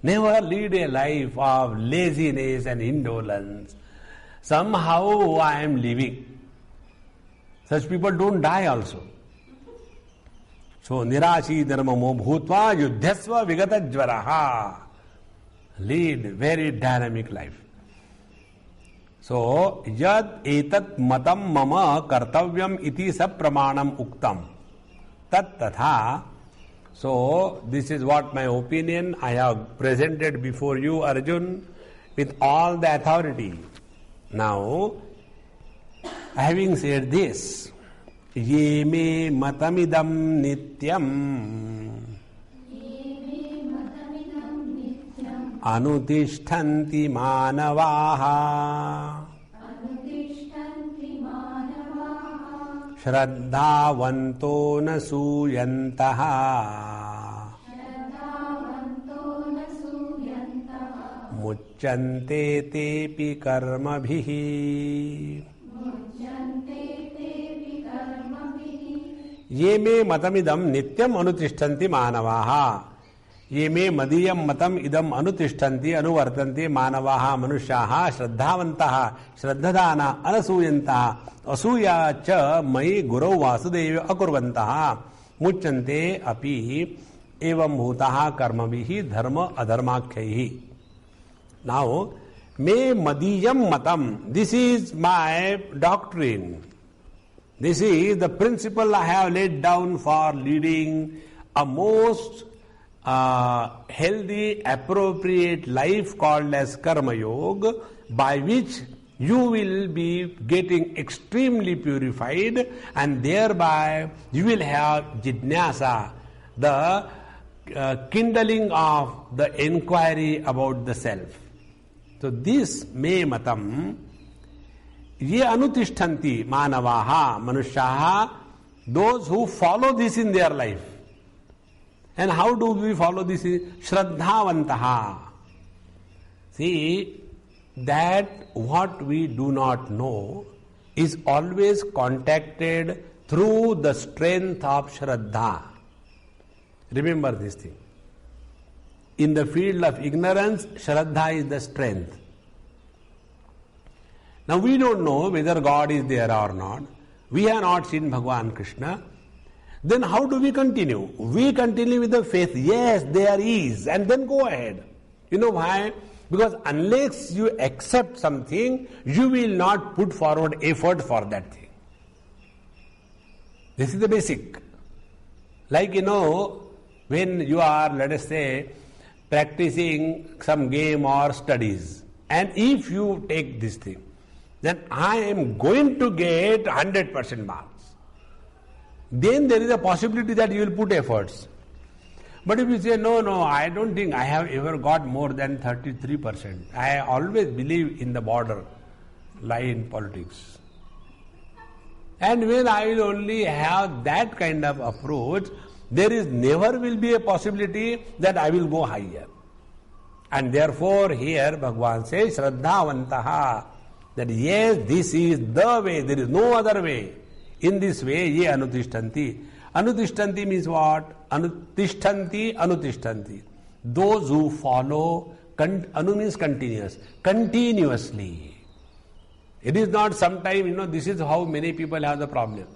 Never lead a life of laziness and indolence. Somehow I am living. Such people don't die also. So, nirashi dharmamo bhutva yuddhasva vigatajvaraha. Lead very dynamic life. So, yad etat matam mama kartavyam iti sapramanam uktam. Tat tatha. So, this is what my opinion I have presented before you, Arjun, with all the authority. Now, having said this, ye me matamidam nityam anutishtanti manavaha shraddhavanto na suyantaha mucchante tepi karmabhihi. Ye me matamidam nityam anutishtanti manavaha. Ye me madiyam matam idam anutishtanti anuvartanti manavaha manushyaha shraddhavantaha shraddhadana anasuyantaha asuya cha mai gurau vasudeva akurvantaha mucchante api evam bhutaha karmabhihi dharma adharmakhyaihi. Now, me madiyam matam, this is my doctrine. This is the principle I have laid down for leading a most healthy, appropriate life called as karma yoga, by which you will be getting extremely purified, and thereby you will have jidnyasa, the kindling of the inquiry about the self. So this me matam, ye anutishtanti manavaha, manushyaha, those who follow this in their life. And how do we follow this? Shraddhavantaha. See, that what we do not know is always contacted through the strength of Shraddha. Remember this thing. In the field of ignorance, Shraddha is the strength. Now we don't know whether God is there or not. We have not seen Bhagavan Krishna. Then how do we continue? We continue with the faith. Yes, there is. And then go ahead. You know why? Because unless you accept something, you will not put forward effort for that thing. This is the basic. Like, when you are, let us say, practicing some game or studies, and if you take this thing, then I am going to get 100% marks. Then there is a possibility that you will put efforts. But if you say, no, I don't think I have ever got more than 33%. I always believe in the border line in politics. And when I will only have that kind of approach, there is never will be a possibility that I will go higher. And therefore here Bhagavan says, Shraddhavantaha, that yes, this is the way, there is no other way. In this way, ye anutishtanti. Anutishtanti means what? Anutishtanti. Those who follow, anu means continuous, continuously. It is not sometime, this is how many people have the problem.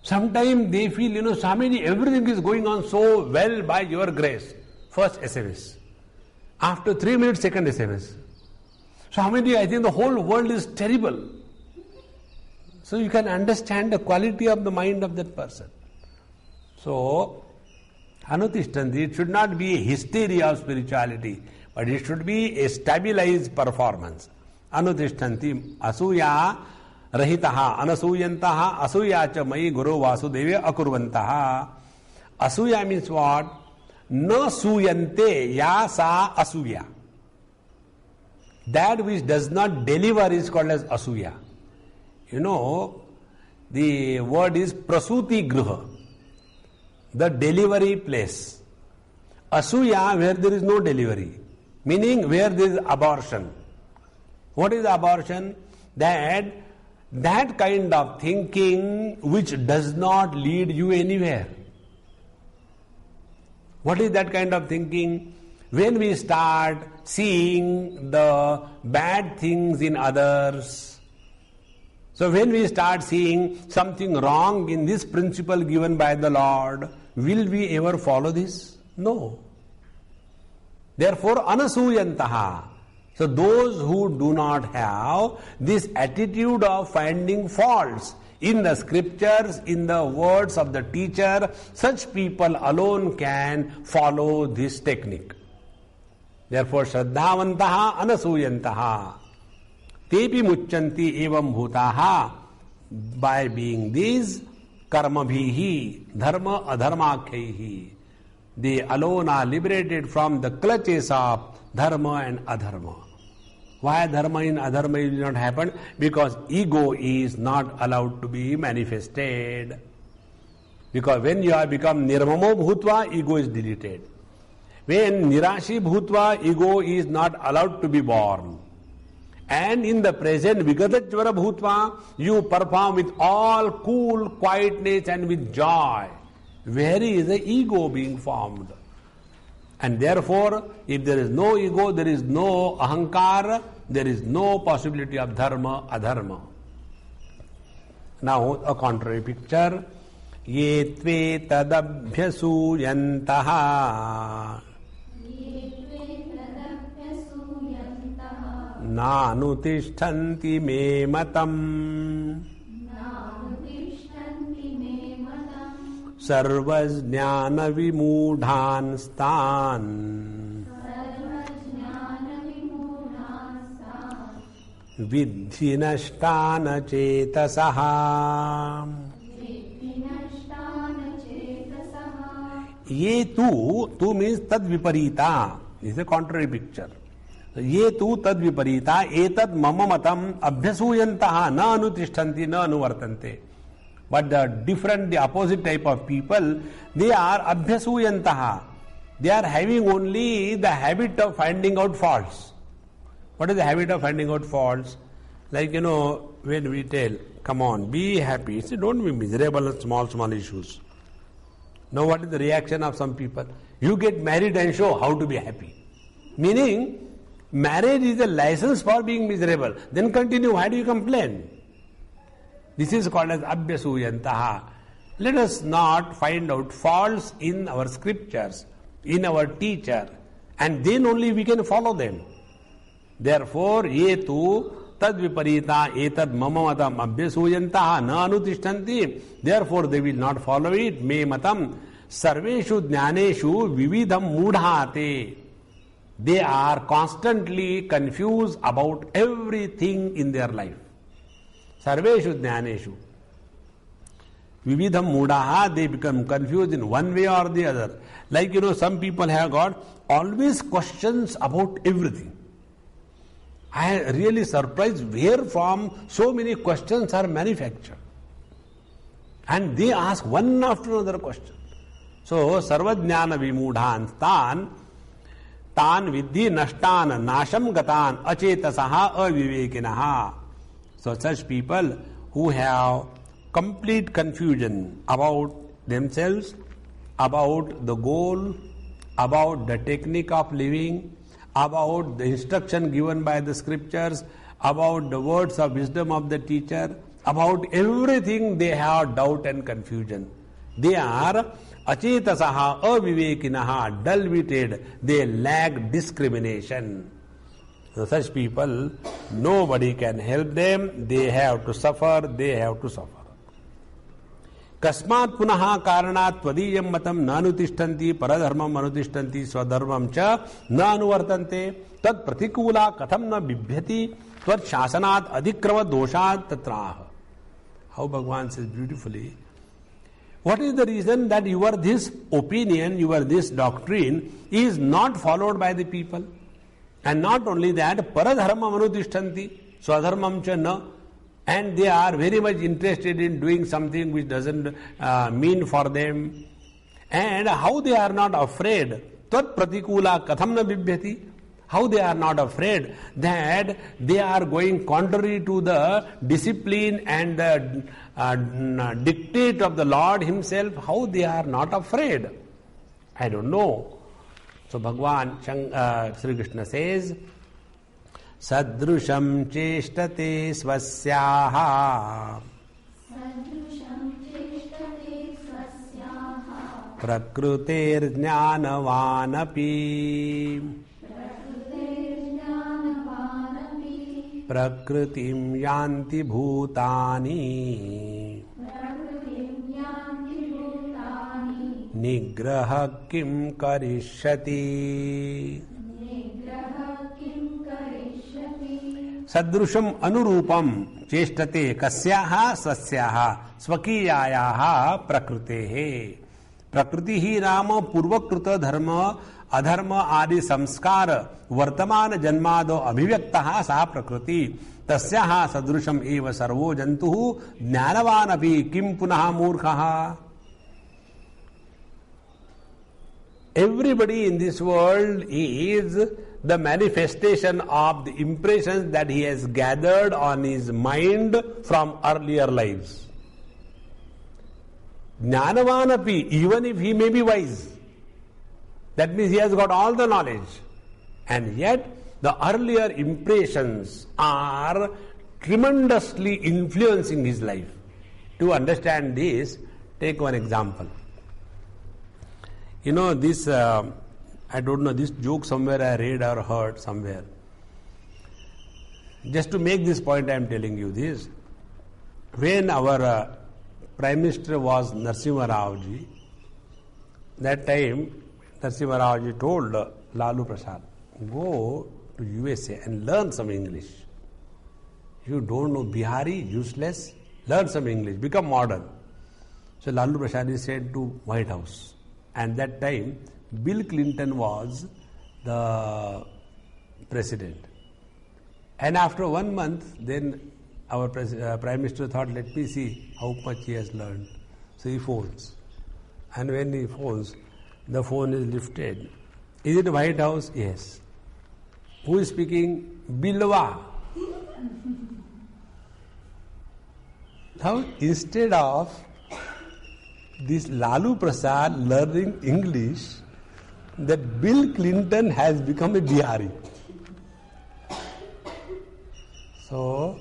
Sometimes they feel, Swamiji, everything is going on so well by your grace. First SMS. After 3 minutes, second SMS. Swamiji, I think the whole world is terrible. So you can understand the quality of the mind of that person. So, anutishtanti, it should not be a hysteria of spirituality, but it should be a stabilized performance. Anutishtanti, asuya rahitaha, anasuyantaha, asuya cha mai guru vasudeve akurvantaha. Asuya means what? Na suyante ya sa asuya. That which does not deliver is called as asuya. The word is prasuti gruha, the delivery place. Asuya, where there is no delivery, meaning where there is abortion. What is abortion? That kind of thinking which does not lead you anywhere. What is that kind of thinking? When we start seeing the bad things in others, so when we start seeing something wrong in this principle given by the Lord, will we ever follow this? No. Therefore, anasuyantaha. So those who do not have this attitude of finding faults in the scriptures, in the words of the teacher, such people alone can follow this technique. Therefore, Shraddhavantaha anasuyantaha. Tepi muchanti evam bhutaha. By being these, karma bhihi, dharma adharmakhyahi. They alone are liberated from the clutches of dharma and adharma. Why dharma and adharma will not happen? Because ego is not allowed to be manifested. Because when you have become nirmamo bhutva, ego is deleted. When nirashi bhutva, ego is not allowed to be born. And in the present vigatachvara bhutva, you perform with all cool quietness and with joy. Where is the ego being formed? And therefore, if there is no ego, there is no ahankar, there is no possibility of dharma, adharma. Now, a contrary picture. Ye tve tadabhyasuyantaha nanutishtanti me matam sarvajnana vimudhan stan vidhi nashtana chetasaha. Ye tu means tad viparita. This is a contrary picture. Ye tu tad viparita etad mama matam abhyasuyantaha na anutishtanti na anuvartante. But the opposite type of people, they are abhyasuyantaha. They are having only the habit of finding out faults. What is the habit of finding out faults? Like, when we tell, come on, be happy. Say, don't be miserable at small issues. Now what is the reaction of some people? You get married and show how to be happy. Meaning, marriage is a license for being miserable. Then continue, why do you complain? This is called as abhyasuyantaha. Let us not find out faults in our scriptures, in our teacher, and then only we can follow them. Therefore, ye tu tad viparita etad mama matam abhyasuyantaha na anutishtanti. Therefore, they will not follow it. Me matam sarveshu jnaneshu vividham mudhate. They are constantly confused about everything in their life. Sarveshu jnaneshu vividham mudaha, they become confused in one way or the other. Like, some people have got always questions about everything. I am really surprised where from so many questions are manufactured. And they ask one after another question. So, sarvajnana vimudhan tan vidhi nashtan nasham gatan achetasaha avivekinaha. So, such people who have complete confusion about themselves, about the goal, about the technique of living, about the instruction given by the scriptures, about the words of wisdom of the teacher, about everything they have doubt and confusion. They are achetasaha avivekinaha, dull-witted, they lack discrimination. So such people, nobody can help them, they have to suffer, they have to suffer. Kasmat punaha karanat tvadiyam matam nanutishtanti paradharmam anutishtanti swadharmam cha nanuvartante tad pratikula katham na bibhyati tvad shasanat adikrava doshat tatraha. How Bhagavan says beautifully, what is the reason that your this opinion, your this doctrine is not followed by the people? And not only that, paradharmam anutishtanti swadharmam cha na. And they are very much interested in doing something which doesn't mean for them. And how they are not afraid, tat pratikula katham na bibhyati, how they are not afraid that they are going contrary to the discipline and the dictate of the Lord himself, how they are not afraid. I don't know. So Bhagavan Sri Krishna says, Sadrusham cheshtate swasyaha prakruter jnanavanapi prakritim yanti bhutani nigraha kim karishyati. Sadrusham anurupam cheshtate kasyaha swasyaha swakiyayaha prakrutehe. Prakriti hi rama purvakruta dharma adharma adi samskara vartaman janmado abhivyaktaha saha prakriti tasyaha sadrusham eva sarvo jantuhu jnanavanapi kim punaha murkhaha. Everybody in this world is the manifestation of the impressions that he has gathered on his mind from earlier lives. Jnanavanapi, even if he may be wise, that means he has got all the knowledge, and yet the earlier impressions are tremendously influencing his life. To understand this, take one example. This, I don't know, this joke somewhere I read or heard somewhere. Just to make this point I am telling you this. When our Prime Minister was Narasimha Rao ji, that time Narasimha Rao ji told Lalu Prasad, go to USA and learn some English. You don't know Bihari, useless, learn some English, become modern. So Lalu Prasad is sent to White House. And that time Bill Clinton was the president. And after 1 month, then our Prime Minister thought, let me see how much he has learned. So he phones. And when he phones, the phone is lifted. Is it White House? Yes. Who is speaking? Bilwa. Now, instead of this Lalu Prasad learning English that Bill Clinton has become a Bihari. So,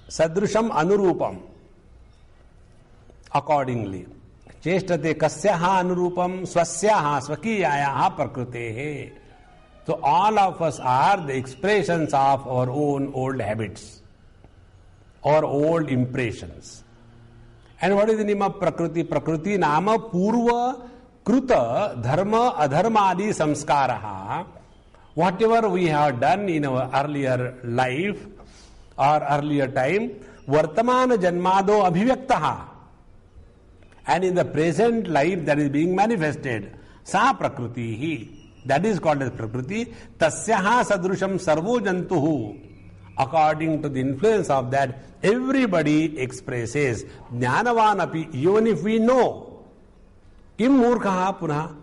Sadrusham Anurupam. Accordingly. Cheshtate kasyaha anurupam swasyaha swakiyayaha prakrutehe. So all of us are the expressions of our own old habits or old impressions. And what is the name of Prakriti? Prakriti nama purva kruta dharma adharma adi samskaraha. Whatever we have done in our earlier life or earlier time, vartamana janmado abhivyaktaha. And in the present life that is being manifested, sa prakriti, that is called as prakriti, tasyaha sadrusham sarvo jantuhu. According to the influence of that, everybody expresses jnanavan api, even if we know. Kim murkhaha punah,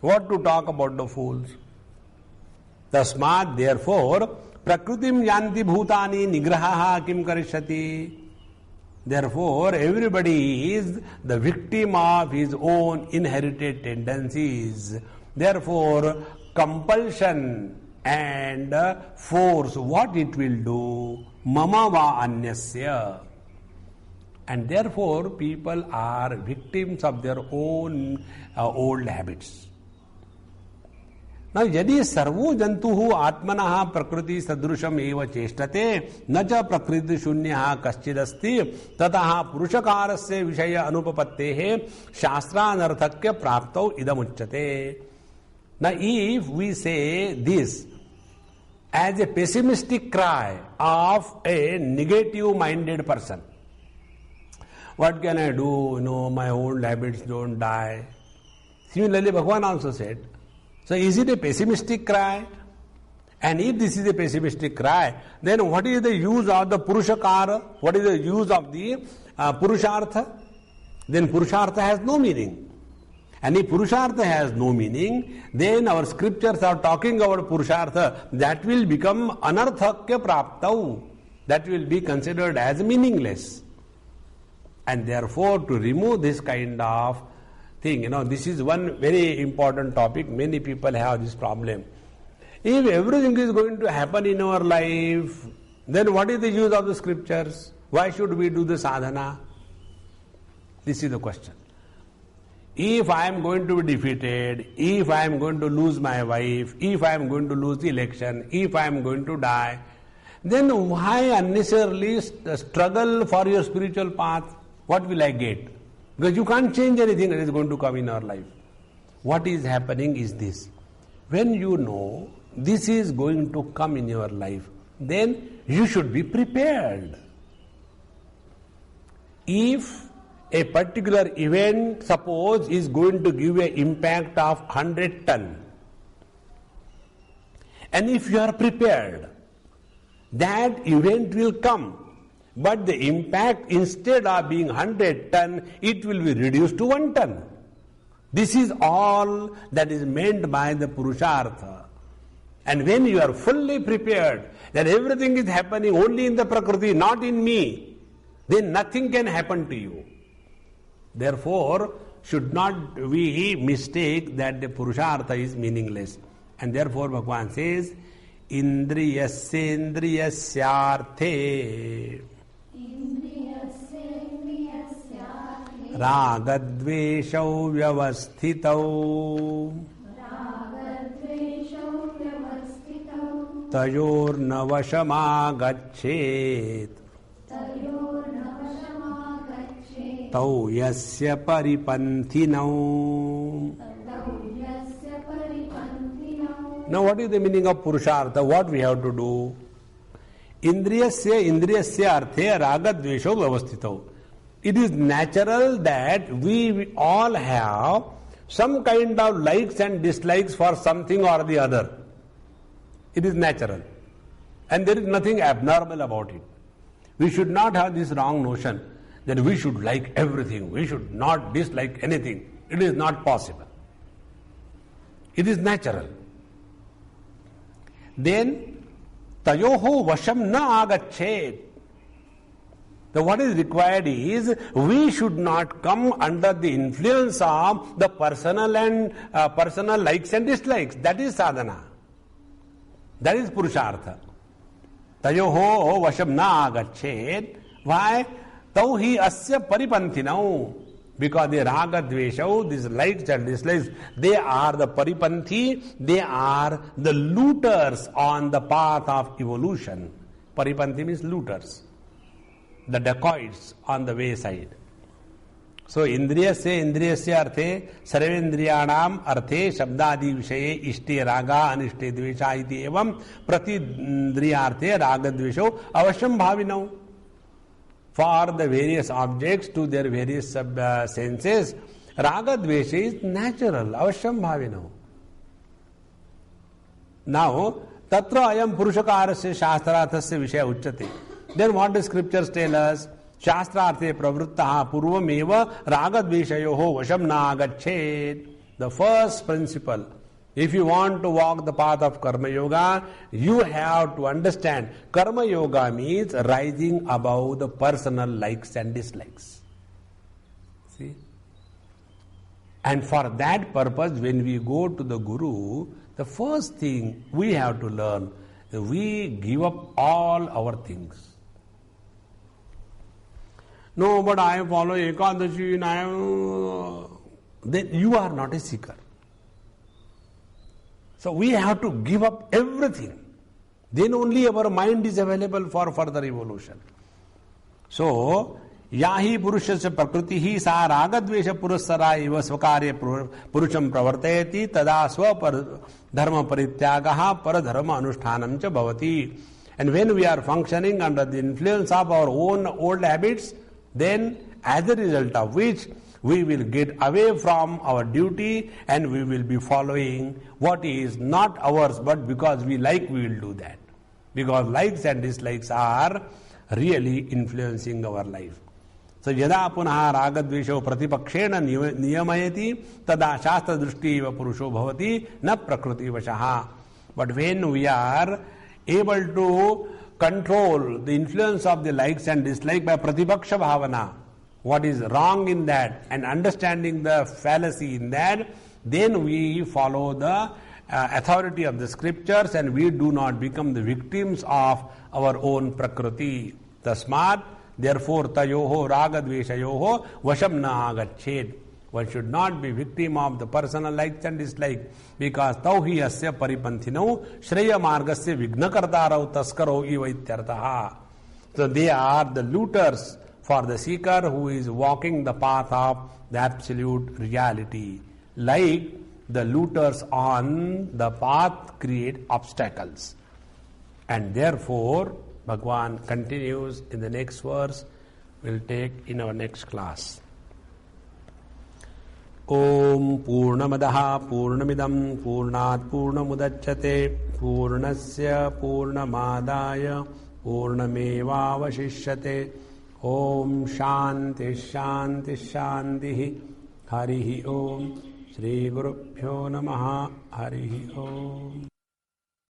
what to talk about the fools? Tasmat, therefore, prakritim yanti bhutani nigrahaha kim karishyati. Therefore, everybody is the victim of his own inherited tendencies. Therefore, compulsion and force, what it will do, mama va anyasya. And therefore, people are victims of their own old habits. Now, yadi sarvo jantuhu atmanaha prakriti sadrusham eva cheshtate na cha prakriti shunyaha kaschidasti tataha purushakarasya vishaya anupapattehe shastranarthakya praptau idamuchyate. Now, if we say this as a pessimistic cry of a negative-minded person, what can I do? No, my old habits don't die. Similarly, Bhagavan also said. So is it a pessimistic cry? And if this is a pessimistic cry, then what is the use of the Purushakara? What is the use of the Purushartha? Then Purushartha has no meaning. And if Purushartha has no meaning, then our scriptures are talking about Purushartha. That will become anarthakya praptau. That will be considered as meaningless. And therefore, to remove this kind of thing, this is one very important topic. Many people have this problem. If everything is going to happen in our life, then what is the use of the scriptures? Why should we do the sadhana? This is the question. If I am going to be defeated, if I am going to lose my wife, if I am going to lose the election, if I am going to die, then why unnecessarily struggle for your spiritual path? What will I get? Because you can't change anything that is going to come in our life. What is happening is this. When you know this is going to come in your life, then you should be prepared. If a particular event, suppose, is going to give an impact of 100 ton, and if you are prepared, that event will come. But the impact, instead of being 100 ton, it will be reduced to 1 ton. This is all that is meant by the Purushartha. And when you are fully prepared that everything is happening only in the Prakriti, not in me, then nothing can happen to you. Therefore, should not we mistake that the Purushartha is meaningless. And therefore, Bhagavan says, Indriyasyendriyasyarthe Ragadveshau vyavasthitau Tayorna vashamagachet Tau yasya paripanthinau. Now what is the meaning of Purushartha? What we have to do? Indriyasya arthe ragadveshau vyavasthitau. It is natural that we all have some kind of likes and dislikes for something or the other. It is natural. And there is nothing abnormal about it. We should not have this wrong notion that we should like everything. We should not dislike anything. It is not possible. It is natural. Then, tayoho vasham na agachet. So what is required is, we should not come under the influence of the personal and personal likes and dislikes. That is sadhana. That is purushartha. Tayoho vasham na agachet. Why? Tau hi asya paripanthinau. Because the raga dveshau, these likes and dislikes, they are the paripanthi, they are the looters on the path of evolution. Paripanthi means looters, the dacoits on the wayside. So indriyasya indriyasya arthe sarvendriyanam arthe shabdadi vishaye ishte raga anishte dvesha iti evam pratindriyarthe raga dveshau avashyam bhavinau. For the various objects to their various senses, raga dvesha is natural, avashyam bhavinau. Now, tatra ayam purushakarasya shastraarthasya vishaya uchyate. Then what the scriptures tell us? Shastraarthe pravruttaha purvameva ragadveshayoho vasham na agachet. The first principle, if you want to walk the path of karma yoga, you have to understand karma yoga means rising above the personal likes and dislikes. See? And for that purpose, when we go to the Guru, the first thing we have to learn, we give up all our things. No, but I follow Ekadashi and I am... Then you are not a seeker. So we have to give up everything. Then only our mind is available for further evolution. So, yahi purushasya prakritihi sa ragadvesha purusara eva svakarya purusham pravartayati tada swa dharma parityagaha paradharma anushtanam cha bhavati. And when we are functioning under the influence of our own old habits, then as a result of which we will get away from our duty and we will be following what is not ours, but because we like, we will do that. Because likes and dislikes are really influencing our life. So yada punaha ragadvesho pratipakshena niyamayati tada shastra drushti eva purusho bhavati na prakriti vashaha. But when we are able to control the influence of the likes and dislikes by pratipaksha bhavana, what is wrong in that, and understanding the fallacy in that, then we follow the authority of the scriptures and we do not become the victims of our own prakriti. Tasmat, therefore, tayoho ragadveshayoho vasham na agachet. One should not be victim of the personal likes and dislikes, because tauhi asya paripanthinau shreya margasya vignakartarau taskaro eva ityartaha. So they are the looters for the seeker who is walking the path of the absolute reality. Like the looters on the path create obstacles. And therefore, Bhagavan continues in the next verse, we'll take in our next class. Om Purnamadaha Purnamidam Purnat Purnamudachyate Purnasya Purnamadaya Purnameva Vashishyate. Om Shanti Shanti Shanti Harihi Om Shri Gurubhyo Namaha Harihi Om.